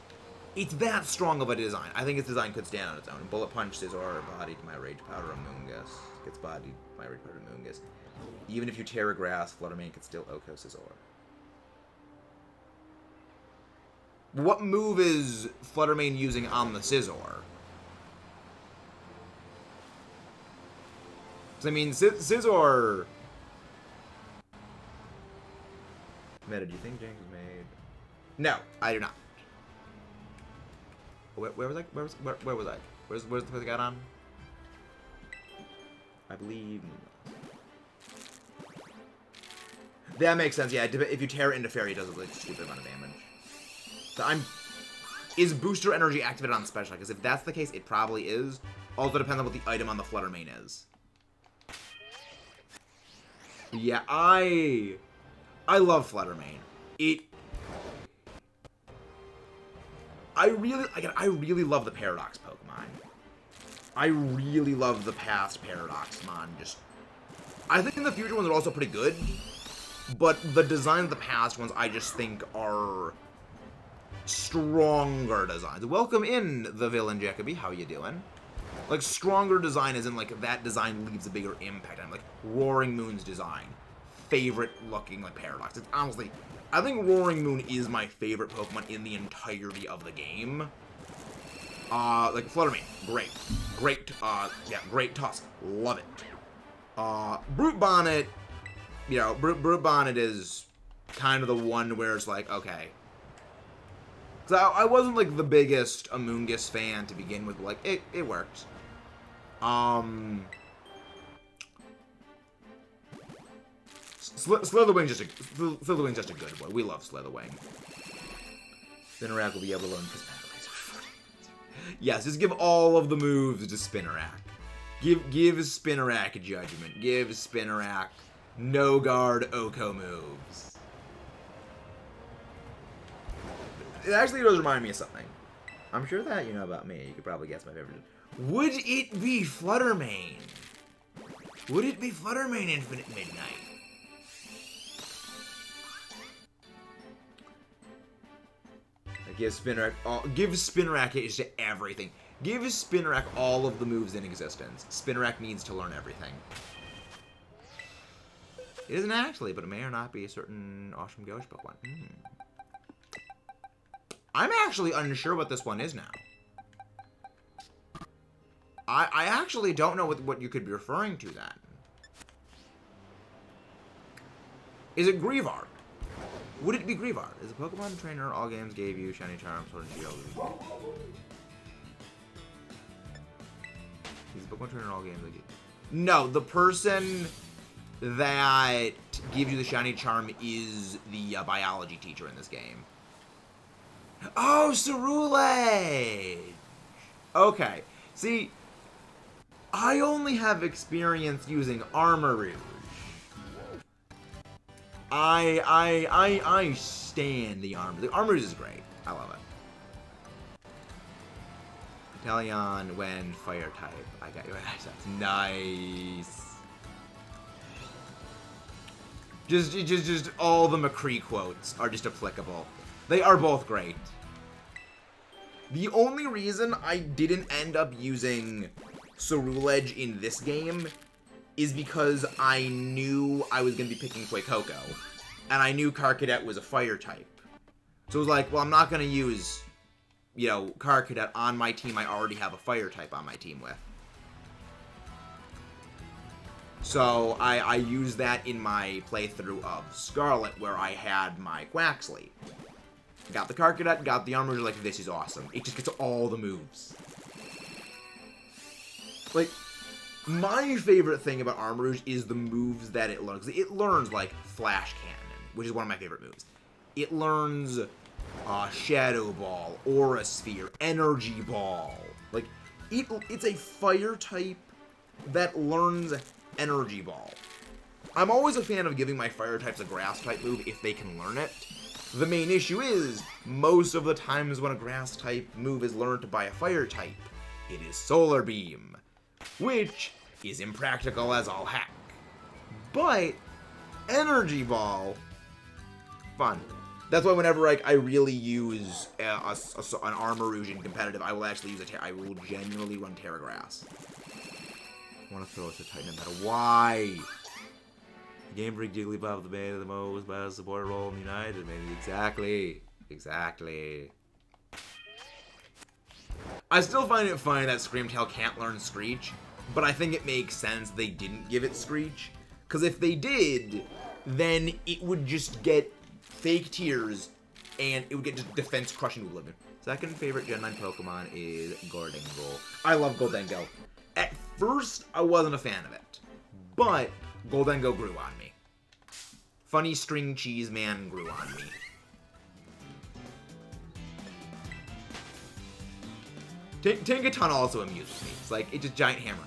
that strong of a design. I think its design could stand on its own. Bullet Punch Scizor bodied my Rage Powder Amoonguss. Gets bodied my Rage Powder Amoonguss. Even if you Terra Grass, Fluttermane could still Oko Scizor. What move is Fluttermane using on the Scizor? Because, I mean, Scizor... Meta, do you think Jinx was made? No, I do not. Where was I? Where was I? Where's the place I got on? I believe... That makes sense, yeah. If you tear into Fairy, it does a really stupid amount of damage. So is Booster Energy activated on Special? Because if that's the case, it probably is. Also depends on what the item on the Fluttermane is. Yeah, I love Fluttermane. I really love the Paradox Pokemon. I really love the past Paradoxmon. I think the future ones are also pretty good, but the design of the past ones I just think are stronger designs. Welcome in, the villain Jacoby. How you doing? Like, stronger design isn't like that design leaves a bigger impact on, like, Roaring Moon's design. Favorite looking, like, Paradox. It's honestly, I think Roaring Moon is my favorite Pokemon in the entirety of the game. Like, Fluttermane, great. Yeah, great Tusk. Love it. Brute Bonnet, you know, Brute Bonnet is kind of the one where it's like, okay. Because I wasn't, like, the biggest Amoonguss fan to begin with, but, like, it worked. Slitherwing's just a good boy. We love Slitherwing. Spinarak will be able to learn Prismatic. Yes, just give all of the moves to Spinarak. Give Spinarak Judgment. Give Spinarak no guard Oko moves. It actually does remind me of something. I'm sure that you know about me. You could probably guess my favorite. Would it be Fluttermane? Would it be Fluttermane Infinite Midnight? Give Spinarak to everything. Give Spinarak all of the moves in existence. Spinarak needs to learn everything. It isn't actually, but it may or not be a certain awesome Ghost Pokemon. I'm actually unsure what this one is now. I actually don't know what you could be referring to then. Is it Greavard? Would it be Greavard? Is a Pokemon trainer all games gave you Shiny Charm, Sword and Shield? He's a Pokemon trainer all games. No, the person that gives you the shiny charm is the biology teacher in this game. Oh, Cerulege! Okay. See, I only have experience using Armor Rouge. I stand the Armor. The Armor Rouge is great. I love it. Italian when fire type. I got you. That's nice. Just all the McCree quotes are just applicable. They are both great. The only reason I didn't end up using Cerulege in this game is because I knew I was going to be picking Fuecoco. And I knew Carcadet was a fire type. So it was like, well, I'm not going to use, you know, Carcadet on my team I already have a fire type on my team with. So I used that in my playthrough of Scarlet, where I had my Quaxley. Got the Carcadet, got the Armor, like, this is awesome. It just gets all the moves. Like, my favorite thing about Armor Rouge is the moves that it learns. It learns, like, Flash Cannon, which is one of my favorite moves. It learns Shadow Ball, Aura Sphere, Energy Ball. Like, it's a fire type that learns Energy Ball. I'm always a fan of giving my fire types a grass type move if they can learn it. The main issue is, most of the times when a grass type move is learned by a fire type, it is Solar Beam, which is impractical as all heck. But Energy Ball, fun. That's why whenever I really use an Armor Rouge in competitive, I will actually use I will genuinely run Terra Grass. I want to throw us a Titan no matter why. Game Freak Jigglypuff, the man of the most best supporter role in the United, maybe. Exactly. I still find it funny that Screamtail can't learn Screech, but I think it makes sense they didn't give it Screech. Because if they did, then it would just get fake tears, and it would get just defense crushing Oblivion. Second favorite Gen 9 Pokemon is Gholdengo. I love Gholdengo. At first, I wasn't a fan of it, but Gholdengo grew on me. Funny String Cheese Man grew on me. Tinkaton also amuses me. It's like, it's just giant hammer.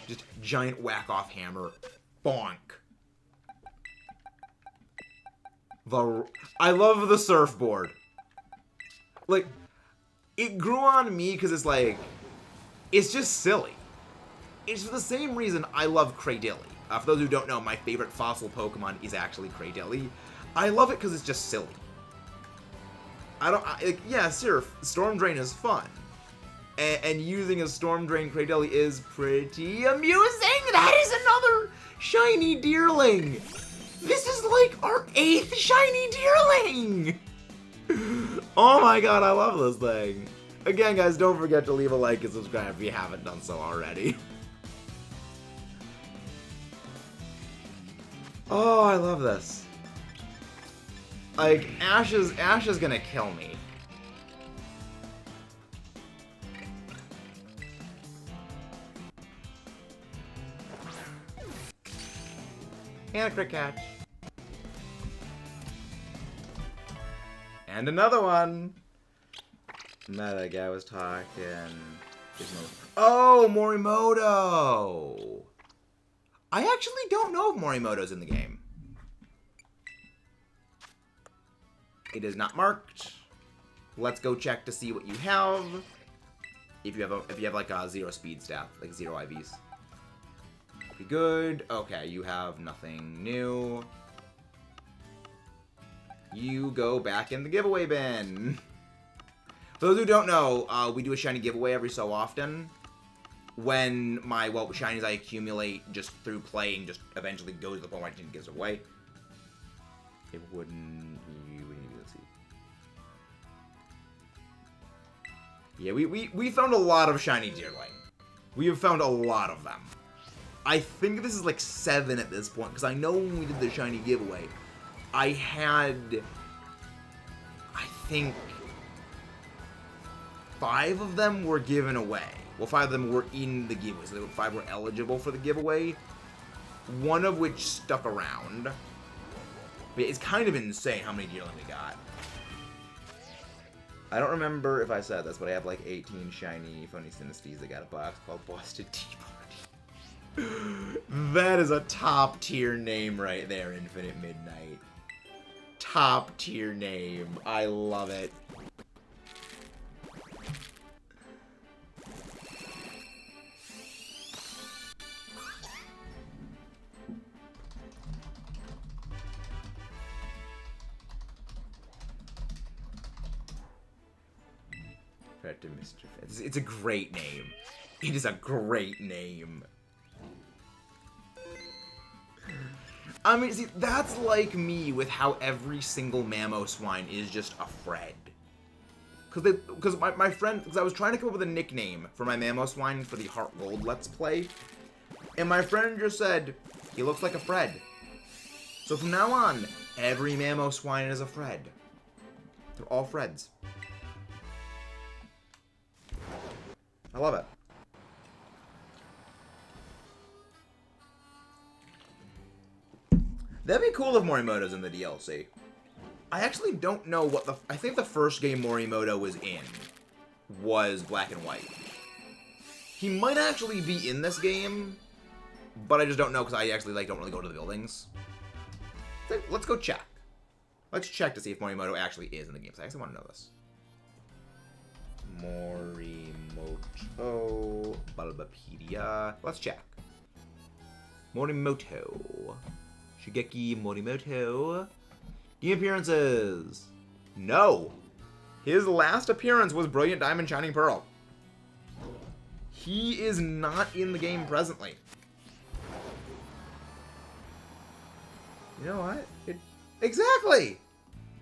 Just giant whack-off hammer. Bonk. I love the surfboard. Like, it grew on me because it's like, it's just silly. It's for the same reason I love Cradilly. For those who don't know, my favorite fossil Pokemon is actually Cradilly. I love it because it's just silly. Yeah, Surf, Storm Drain is fun. And using a Storm Drain Cradilly is pretty amusing. That is another shiny Deerling. This is like our 8th shiny Deerling. Oh my god, I love this thing. Again, guys, don't forget to leave a like and subscribe if you haven't done so already. Oh, I love this. Like, Ash is gonna kill me. And a crit catch. And another one. Meta guy was talking. Oh, Morimoto. I actually don't know if Morimoto's in the game. It is not marked. Let's go check to see what you have. If you have like a 0 speed stat, like 0 IVs. Be good. Okay, you have nothing new. You go back in the giveaway bin. For those who don't know, we do a shiny giveaway every so often. When my, shinies I accumulate just through playing just eventually goes to the point where I can give it away. It wouldn't... Let's see. Yeah, we found a lot of shiny Deerling. We have found a lot of them. I think this is like 7 at this point, because I know when we did the shiny giveaway, I had, I think, 5 of them were given away. Well, 5 of them were in the giveaway, so 5 were eligible for the giveaway. One of which stuck around. But it's kind of insane how many deerling we got. I don't remember if I said this, but I have like 18 shiny Phony Synesties that got a box called Busted Tea Party. That is a top tier name right there, Infinite Midnight. Top tier name. I love it. It's a great name. It is a great name. I mean, see, that's like me with how every single Mamoswine is just a Fred. Because my friend, because I was trying to come up with a nickname for my Mamoswine for the Heart Gold Let's Play, and my friend just said, he looks like a Fred. So from now on, every Mamoswine is a Fred. They're all Freds. I love it. That'd be cool if Morimoto's in the DLC. I actually don't know what the... I think the first game Morimoto was in was Black and White. He might actually be in this game, but I just don't know because I actually don't really go to the buildings. Let's go check. Let's check to see if Morimoto actually is in the game. I actually want to know this. Morimoto, Bulbapedia. Let's check. Morimoto. Shigeki Morimoto. Game appearances. No. His last appearance was Brilliant Diamond Shining Pearl. He is not in the game presently. You know what? Exactly!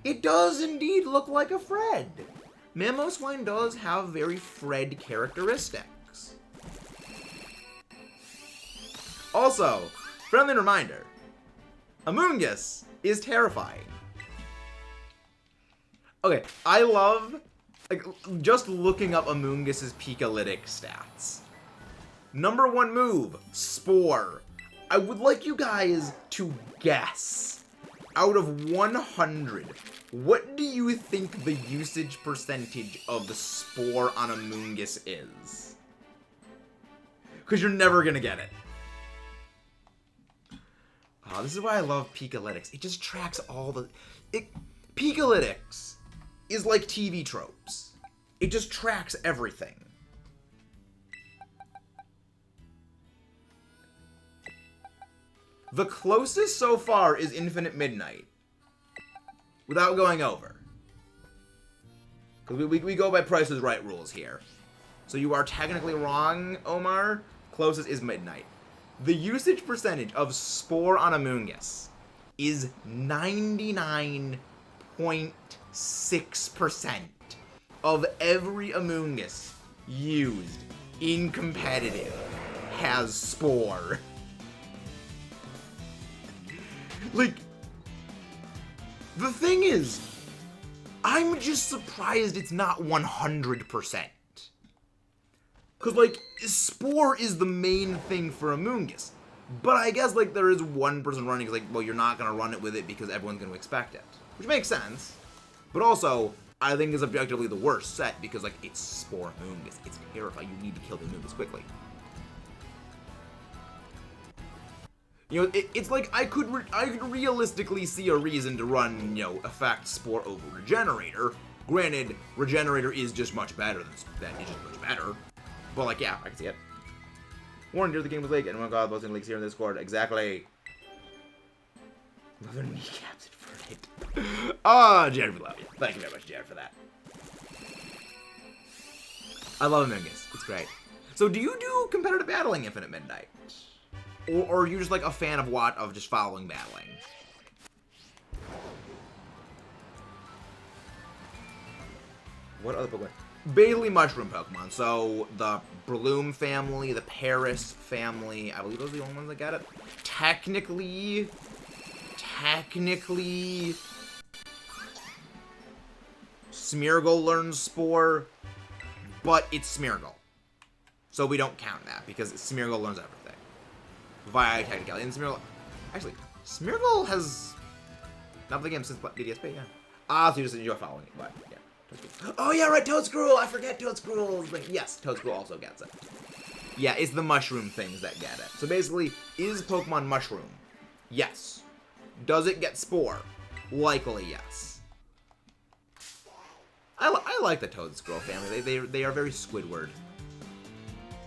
It does indeed look like a Fred. Mamoswine does have very Fred characteristics. Also, friendly reminder, Amoonguss is terrifying. Okay, I love just looking up Amoonguss's Pikalytic stats. Number 1 move, Spore. I would like you guys to guess, out of 100, what do you think the usage percentage of the Spore on Amoonguss is? Because you're never going to get it. Oh, this is why I love Pikalytics. It just tracks all the... Pikalytics is like TV tropes. It just tracks everything. The closest so far is Infinite Midnight. Without going over. Because we go by Price is Right rules here. So you are technically wrong, Omar. Closest is Midnight. The usage percentage of Spore on Amoonguss is 99.6% of every Amoonguss used in competitive has Spore. Like, the thing is, I'm just surprised it's not 100%. Because, like, Spore is the main thing for Amoonguss. But I guess, like, there is one person running, like, well, you're not going to run it with it because everyone's going to expect it. Which makes sense. But also, I think it's objectively the worst set because, like, it's Spore Amoonguss. It's terrifying. You need to kill the Amoonguss quickly. You know, it's like I could realistically see a reason to run, you know, Effect Spore over Regenerator. Granted, Regenerator is just much better than that. Is just much better. But, like, yeah, I can see it. Warren, you're the game with League, and oh my god, both in leagues here in Discord. Exactly. Love their kneecaps for it. Oh, Jared, we love you. Thank you very much, Jared, for that. I love Amoonguss. It's great. So, do you do competitive battling Infinite Midnight? Or are you just, like, a fan of just following battling? What other Pokemon? Basically mushroom Pokemon. So, the Breloom family, the Paris family, I believe those are the only ones that got it. Technically, Smeargle learns Spore, but it's Smeargle. So we don't count that, because Smeargle learns everything. Via technicality. And Smeargle... Actually, Smeargle has... not played the game since BDSP, yeah. So you just enjoy following it, but, yeah. Oh, yeah, right, Toadscruel! I forget Toadscruel! Yes, Toadscruel also gets it. Yeah, it's the mushroom things that get it. So basically, is Pokemon mushroom? Yes. Does it get spore? Likely, yes. I like the Toadscruel family. They are very Squidward.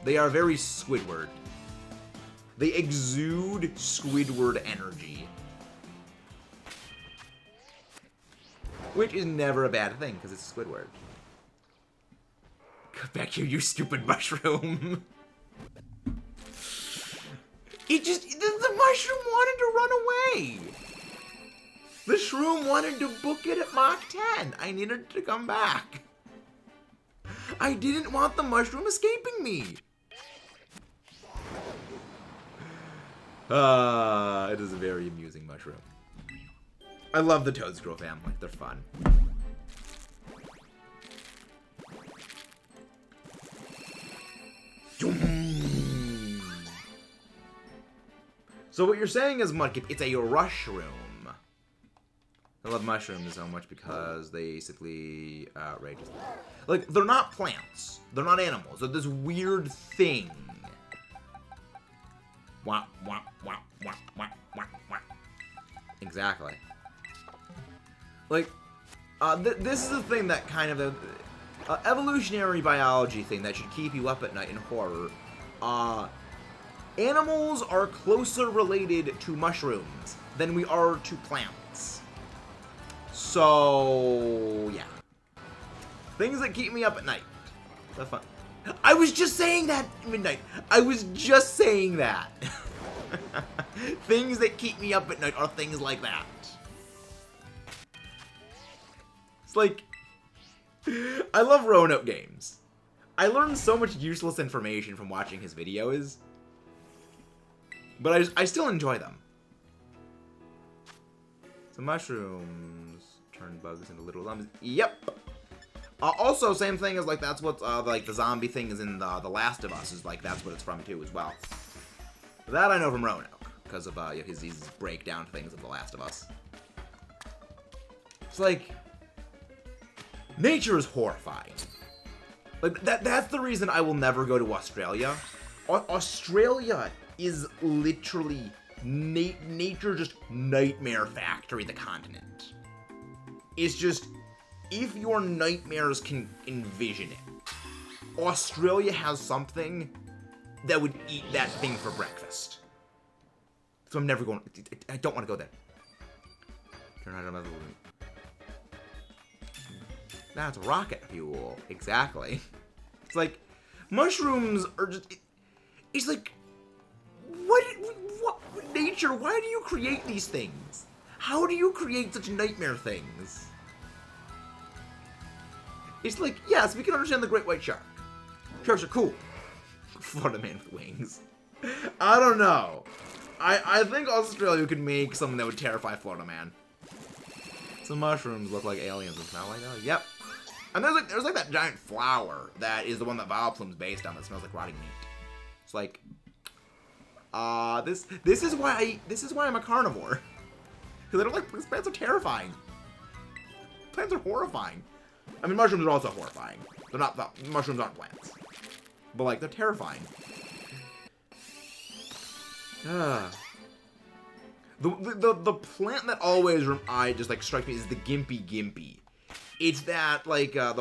They are very Squidward. They exude Squidward energy. Which is never a bad thing, because it's Squidward. Come back here, you stupid mushroom. The mushroom wanted to run away. The shroom wanted to book it at Mach 10. I needed it to come back. I didn't want the mushroom escaping me. It is a very amusing mushroom. I love the Toadscruel family. They're fun. So what you're saying is, Mudkip, it's a rushroom. I love mushrooms so much because they simply outrageous. Like, they're not plants. They're not animals. They're this weird thing. Wah, wah, wah, wah, wah, wah, wah. Exactly. Like, this is the thing that kind of the evolutionary biology thing that should keep you up at night in horror. Animals are closer related to mushrooms than we are to plants. So, yeah. Things that keep me up at night. That's fun. I was just saying that at midnight. I was just saying that. Things that keep me up at night are things like that. It's like, I love Roanoke games. I learned so much useless information from watching his videos. But I still enjoy them. So mushrooms turn bugs into little zombies. Yep. Also, same thing as like that's what like the zombie thing is in the Last of Us is like that's what it's from too as well. That I know from Roanoke because of his breakdown things of the Last of Us. It's like nature is horrifying. Like that's the reason I will never go to Australia. Australia is literally nature just nightmare factory, the continent. It's just, if your nightmares can envision it, Australia has something that would eat that thing for breakfast. So I'm never going, I don't want to go there. Turn on another room. That's rocket fuel, exactly. It's like, mushrooms are just, it's like, what nature, why do you create these things? How do you create such nightmare things? It's like, yes, we can understand the great white shark. Sharks are cool. Florida man with wings. I don't know. I think Australia could make something that would terrify Florida man. Some mushrooms look like aliens and smell like that. Yep. And there's like that giant flower that is the one that Vileplume's based on that smells like rotting meat. It's like, this is why I'm a carnivore. Because I don't like, these plants are terrifying. Plants are horrifying. I mean, mushrooms are also horrifying. They're not, mushrooms aren't plants. But like, they're terrifying. The plant that always just like strikes me is the Gimpy. It's that like I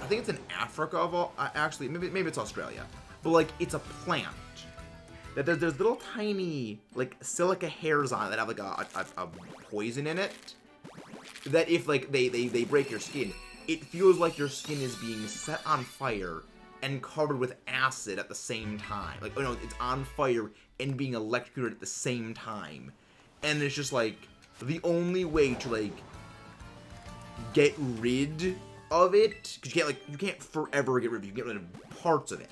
think it's in Africa actually maybe it's Australia, but like it's a plant that there's little tiny like silica hairs on it that have like a poison in it that if like they break your skin, it feels like your skin is being set on fire and covered with acid at the same time. Like, oh no, it's on fire and being electrocuted at the same time. And it's just like, the only way to like, get rid of it, because you can't forever get rid of it, you can get rid of parts of it,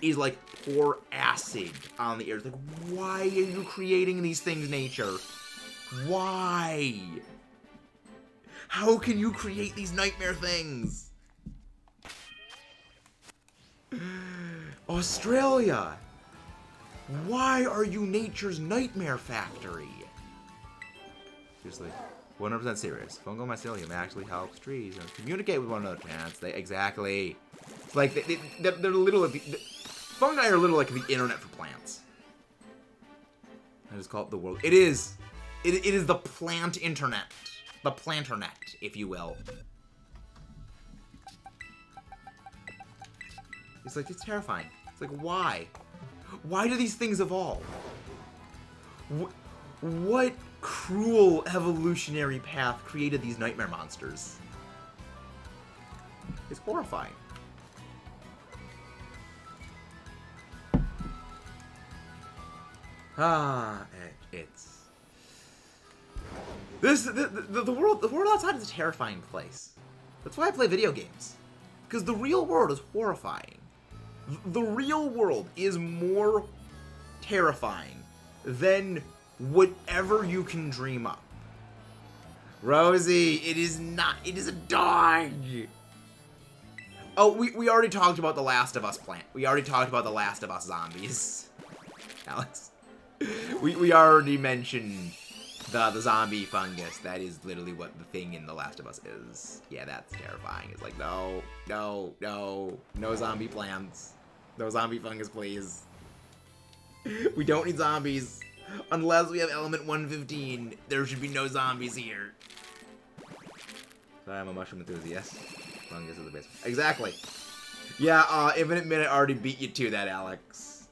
is like pour acid on the air. It's like, why are you creating these things, nature? Why? How can you create these nightmare things? Australia! Why are you nature's nightmare factory? Seriously, 100% serious. Fungal mycelium actually helps trees communicate with one another. Exactly. It's like they're little. Fungi are little like the internet for plants. I just call it the world. It is. It is the plant internet. The planternet, if you will. It's like, it's terrifying. It's like, why? Why do these things evolve? What cruel evolutionary path created these nightmare monsters? It's horrifying. It's the world outside is a terrifying place. That's why I play video games, because the real world is horrifying. The real world is more terrifying than whatever you can dream up. Rosie, it is not. It is a dog. Oh, we already talked about the Last of Us plant. We already talked about the Last of Us zombies. Alex. We already mentioned the zombie fungus. That is literally what the thing in The Last of Us is. Yeah, that's terrifying. It's like, no zombie plants. No zombie fungus, please. We don't need zombies. Unless we have element 115, there should be no zombies here. Sorry, I'm a mushroom enthusiast. Fungus is the best. Exactly. Yeah, Infinite Minute already beat you to that, Alex.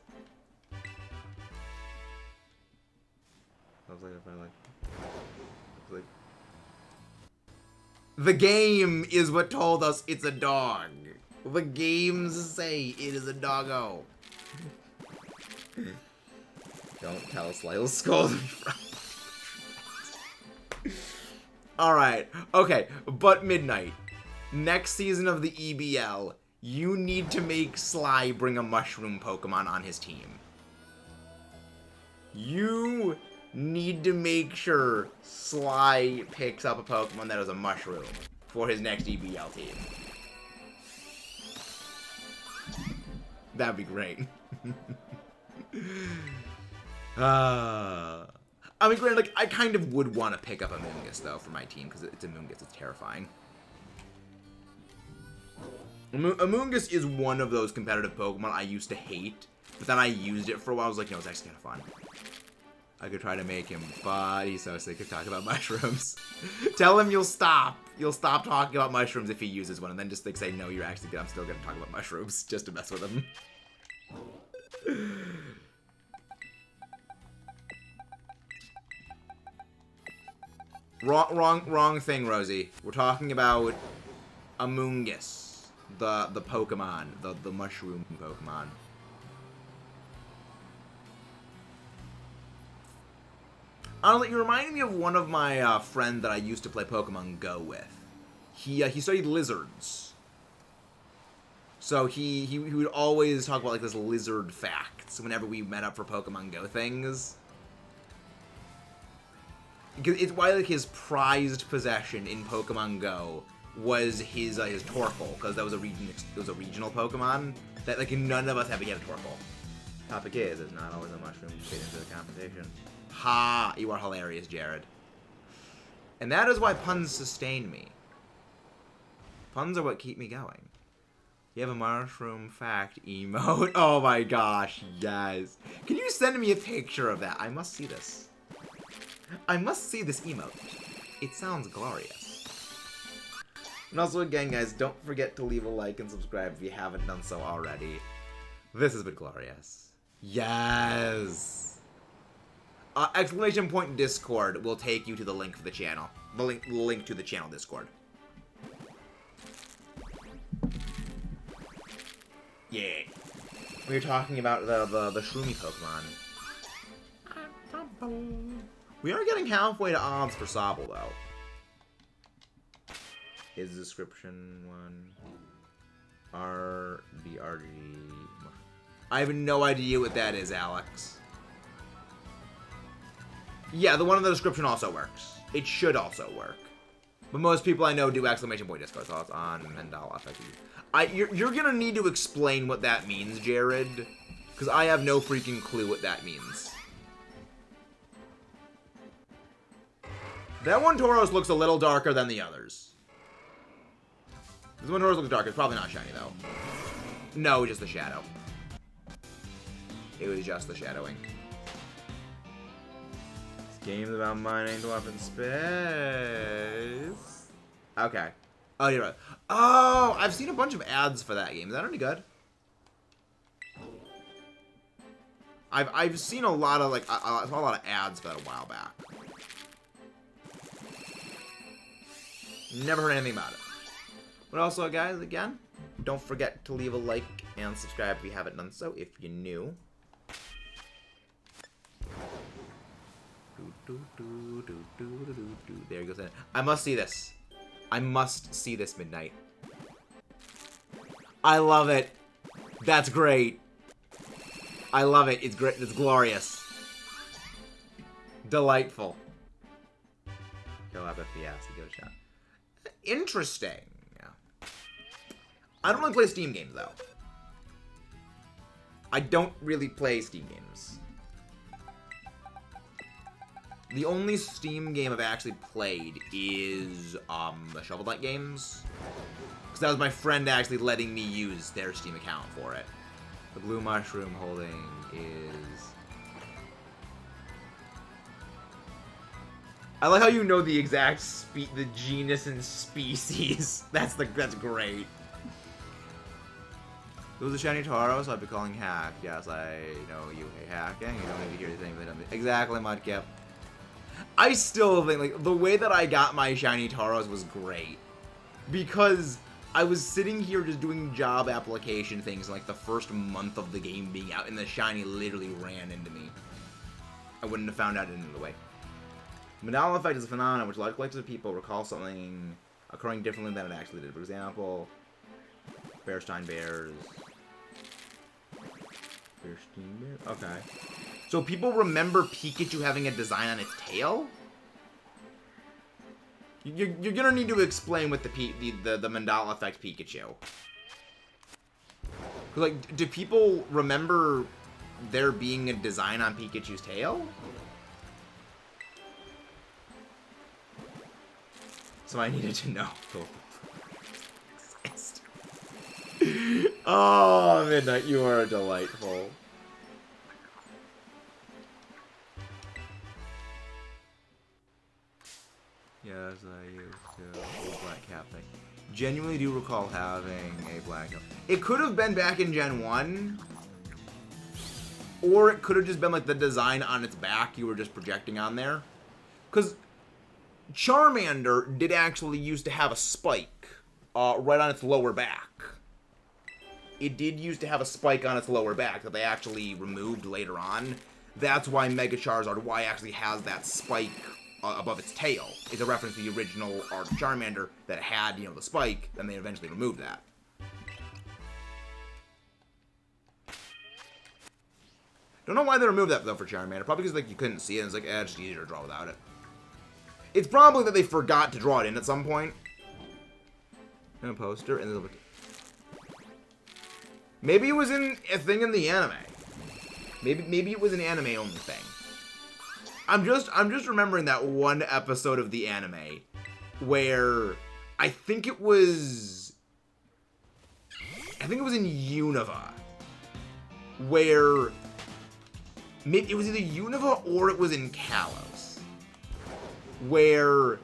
I was like, the game is what told us it's a dog. The games say it is a doggo. Don't tell Slayle Skull to be Alright, okay, but Midnight. Next season of the EBL, you need to make Sly bring a mushroom Pokemon on his team. You need to make sure Sly picks up a Pokemon that is a mushroom for his next EBL team. That'd be great. I mean, granted, like, I kind of would want to pick up a Amoonguss, though, for my team, because it's Amoonguss. It's terrifying. Amoonguss is one of those competitive Pokemon I used to hate, but then I used it for a while. I was like, no, it's actually kind of fun. I could try to make him, but he's so sick of talking about mushrooms. Tell him you'll stop. You'll stop talking about mushrooms if he uses one, and then just like say, no, you're actually good. I'm still going to talk about mushrooms just to mess with him. Wrong thing, Rosie. We're talking about Amoonguss, the Pokemon, the mushroom Pokemon. Honestly, you reminded me of one of my friends that I used to play Pokemon Go with. He studied lizards, so he would always talk about like this lizard facts whenever we met up for Pokemon Go things. Because it's why like his prized possession in Pokemon Go was his Torkoal, because that was a regional Pokemon that like none of us have yet a Torkoal. Topic is, it's not always a mushroom to get into the competition. Ha! You are hilarious, Jared. And that is why puns sustain me. Puns are what keep me going. You have a mushroom fact emote. Oh my gosh, yes. Can you send me a picture of that? I must see this. I must see this emote. It sounds glorious. And also, again, guys, don't forget to leave a like and subscribe if you haven't done so already. This has been glorious. Yes! Exclamation point Discord will take you to the link for the channel. The link to the channel Discord. Yeah. We were talking about the shroomy Pokemon. We are getting halfway to odds for SOBBLE, though. Is description one RDRG? I have no idea what that is, Alex. Yeah, the one in the description also works. It should also work. But most people I know do exclamation point disco thoughts on Mandala effect. You're gonna need to explain what that means, Jared. Because I have no freaking clue what that means. That one Tauros looks a little darker than the others. This one Tauros looks darker. It's probably not shiny, though. No, just the shadow. It was just the shadowing. This game's about mining to up in space. Okay. Oh, you're right. Oh, I've seen a bunch of ads for that game. Is that any good? I've seen a lot of like I saw a lot of ads for that a while back. Never heard anything about it. But also, guys, again, don't forget to leave a like and subscribe if you haven't done so. If you're new. There he goes. I must see this. I must see this, Midnight. I love it. That's great. I love it. It's great. It's glorious. Delightful. Kill up FPS. Give it a shot. Interesting. I don't really play Steam games, though. I don't really play Steam games. The only Steam game I've actually played is the Shovel Knight games. Because that was my friend actually letting me use their Steam account for it. The blue mushroom holding is... I like how you know the exact the genus and species. That's great. It was a shiny Tauros, so I'd be calling hack. Yes, I know you hate hacking. You don't need to hear the thing that exactly, Mudkip. I still think, like, the way that I got my shiny Tauros was great. Because I was sitting here just doing job application things like the first month of the game being out, and the shiny literally ran into me. I wouldn't have found out any other way. Mandala effect is a phenomenon which likes of people recall something occurring differently than it actually did. For example, Bearstein Bears. Bearstein Bears? Okay. So people remember Pikachu having a design on its tail? You're gonna need to explain with the Mandala effect Pikachu. Like, do people remember there being a design on Pikachu's tail? So I needed to know. Oh, Midnight, you are delightful. Yes, I used to hold black cap thing. Genuinely do recall having a black cap. It could have been back in Gen 1. Or it could have just been like the design on its back you were just projecting on there. Because Charmander did actually used to have a spike right on its lower back. It did used to have a spike on its lower back that they actually removed later on. That's why Mega Charizard Y actually has that spike above its tail. It's a reference to the original art of Charmander that had, you know, the spike, then they eventually removed that. Don't know why they removed that, though, for Charmander. Probably because, like, you couldn't see it, and it's like, it's just easier to draw without it. It's probably that they forgot to draw it in at some point. And a poster, and then maybe it was in a thing in the anime. Maybe it was an anime-only thing. I'm just remembering that one episode of the anime where I think it was in Unova, where maybe it was either Unova or it was in Kalos, where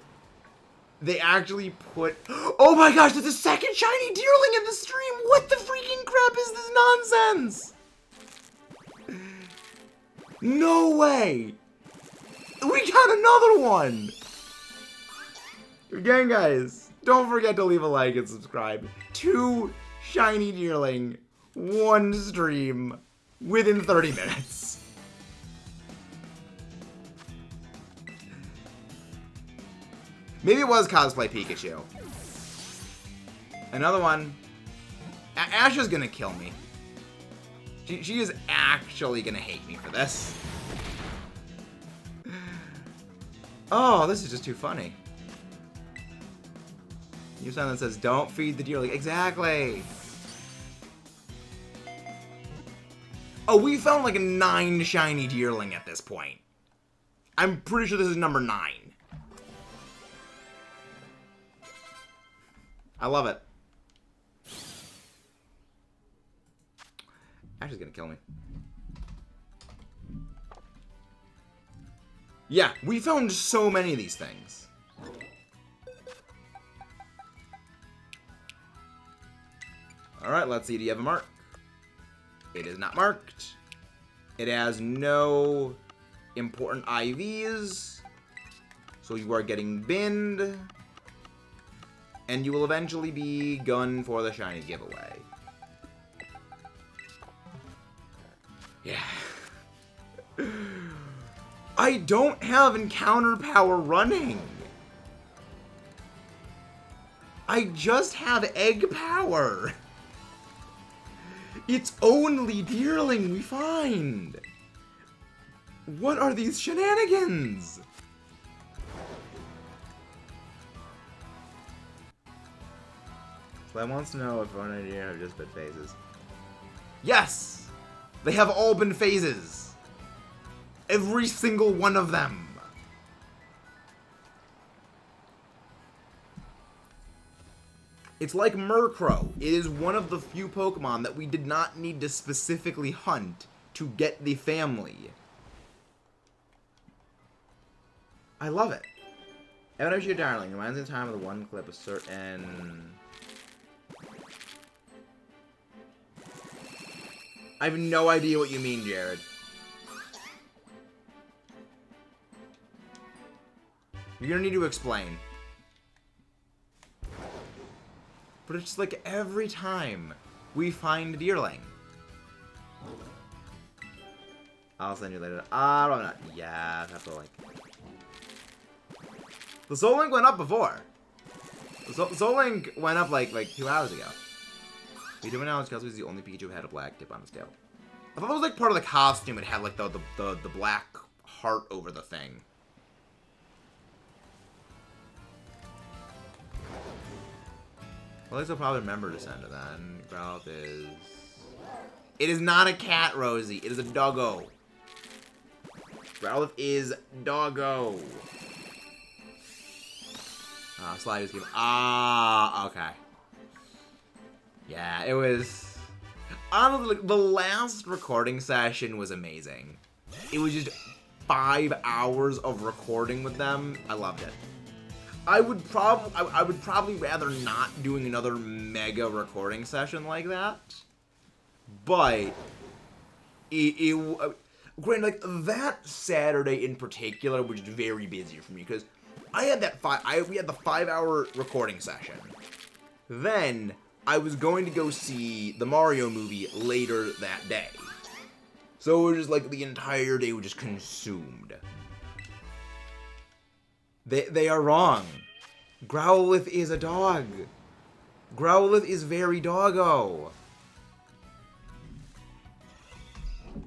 they actually put... Oh my gosh, there's a second shiny Deerling in the stream! What the freaking crap is this nonsense? No way! We got another one! Again, guys, don't forget to leave a like and subscribe. 2 shiny Deerling, 1 stream, within 30 minutes. Maybe it was cosplay Pikachu. Another one. Asha's gonna kill me. She is actually gonna hate me for this. Oh, this is just too funny. New sign that says, don't feed the deerling. Exactly. Oh, we found like a 9 shiny deerling at this point. I'm pretty sure this is number 9. I love it. Ashley's gonna kill me. Yeah, we found so many of these things. Alright, let's see. Do you have a mark? It is not marked. It has no important IVs. So you are getting binned. And you will eventually be gone for the shiny giveaway. Yeah. I don't have encounter power running. I just have egg power. It's only deerling we find. What are these shenanigans? Slam wants to know if one idea have just been phases. Yes! They have all been phases. Every single one of them. It's like Murkrow. It is one of the few Pokemon that we did not need to specifically hunt to get the family. I love it. Evan, your darling reminds me of the time of the one clip of certain... I have no idea what you mean, Jared. You're gonna need to explain. But it's like every time we find a deerling. I'll send you later. Probably not. Yeah, I have to like... The Soul Link went up before. The Soul Link went up like 2 hours ago. We do now because he's the only Pikachu who had a black tip on his tail. I thought it was like part of the costume. It had like the black heart over the thing. Well, at least I'll probably remember to send it then. Growlithe is... It is not a cat, Rosie. It is a doggo. Growlithe is doggo. Sliders game. Okay. Yeah, it was... Honestly, the last recording session was amazing. It was just 5 hours of recording with them. I loved it. I would probably rather not doing another mega recording session like that. But granted, like that Saturday in particular was very busy for me because I had we had the 5-hour recording session. Then I was going to go see the Mario movie later that day. So it was just like the entire day was just consumed. They are wrong. Growlithe is a dog. Growlithe is very doggo.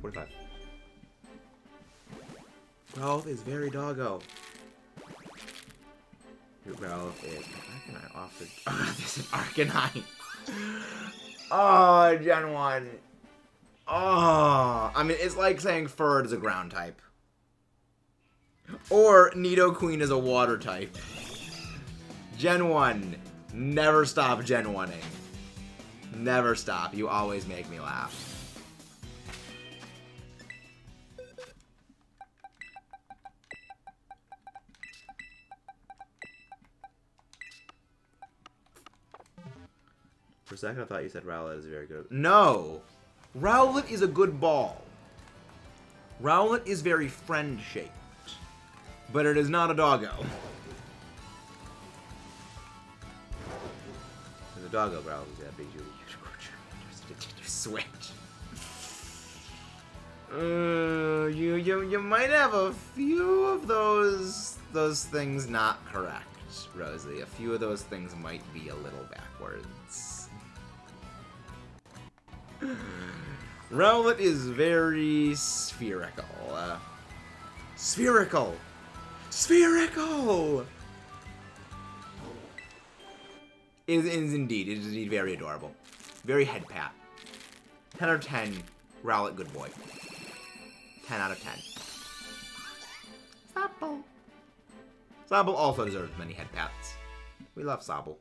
45. Growlithe is very doggo. Your Growlithe is Arcanine off the... Oh, this is Arcanine. Oh, Gen 1. Oh, I mean, it's like saying Furred is a ground type. Or Nidoqueen is a water type. Gen 1. Never stop Gen 1-ing. Never stop. You always make me laugh. For a second, I thought you said Rowlet is very good. No! Rowlet is a good ball. Rowlet is very friend-shaped. But it is not a doggo. There's a doggo, Rowlet is that big. You switch. You might have a few of those things not correct, Rosie. A few of those things might be a little backwards. Rowlet is very spherical. Spherical! Spherical! It is indeed. It is indeed very adorable. Very head pat. 10 out of 10. Rowlet, good boy. 10 out of 10. SOBBLE. SOBBLE also deserves many head pats. We love SOBBLE.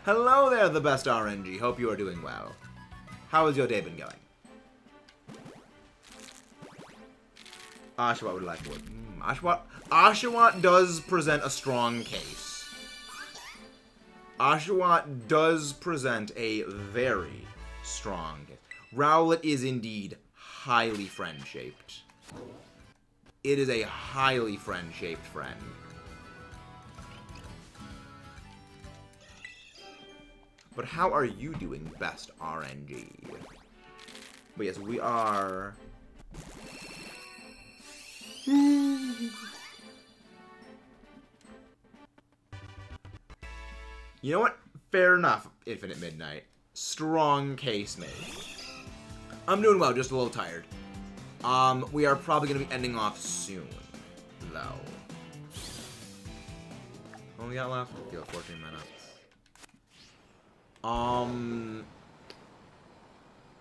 Hello there, the best RNG. Hope you are doing well. How has your day been going? Oshawott would like wood. Oshawott does present a strong case. Oshawott does present a very strong case. Rowlet is indeed highly friend-shaped. It is a highly friend-shaped friend. But how are you doing, best RNG? But yes, we are... You know what? Fair enough, Infinite Midnight. Strong case made. I'm doing well, just a little tired. We are probably going to be ending off soon, though. What we got left? We got 14 minutes.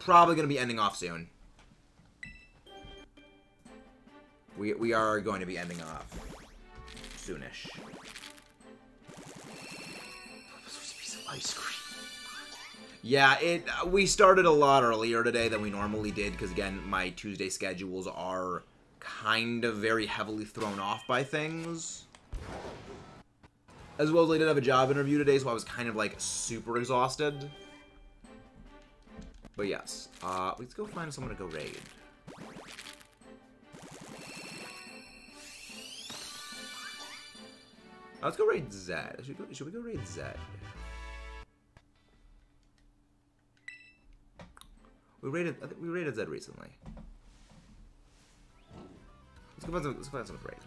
Probably going to be ending off soon. We are going to be ending off soonish. Ice cream. Yeah, we started a lot earlier today than we normally did because, again, my Tuesday schedules are kind of very heavily thrown off by things. As well as I did have a job interview today, so I was kind of, like, super exhausted. But yes, let's go find someone to go raid. Let's go raid Zed. Should we go raid Zed? I think we raided Zed recently. Let's find some raid.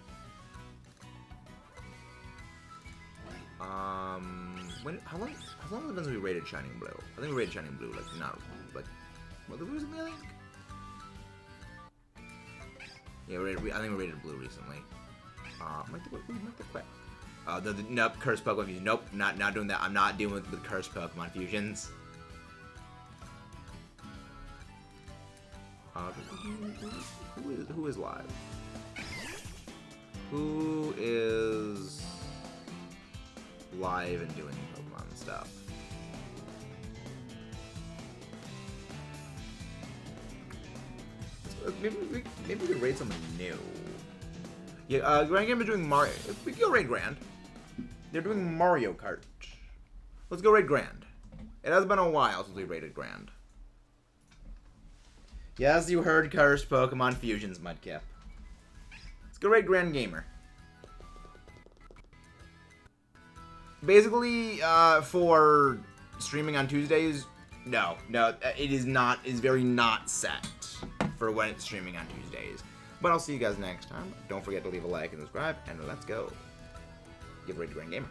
How long has it been since we raided Shining Blue? I think we raided Shining Blue, like, not, like, what, recently, I think? Yeah, I think we raided Blue recently. Might have quit. Nope, cursed Pokemon fusion. Nope, not doing that. I'm not dealing with cursed Pokemon fusions. Who is live? Who is live and doing Pokemon stuff? Maybe we could raid someone new. Yeah, Grand Game is doing Mario. We can go raid Grand. They're doing Mario Kart. Let's go raid Grand. It has been a while since we raided Grand. Yes, you heard cursed Pokemon fusions, Mudkip. Let's go raid Grand Gamer. Basically, for streaming on Tuesdays, no, it is not. Is very not set for when it's streaming on Tuesdays. But I'll see you guys next time. Don't forget to leave a like and subscribe, and let's go. Give raid to Grand Gamer.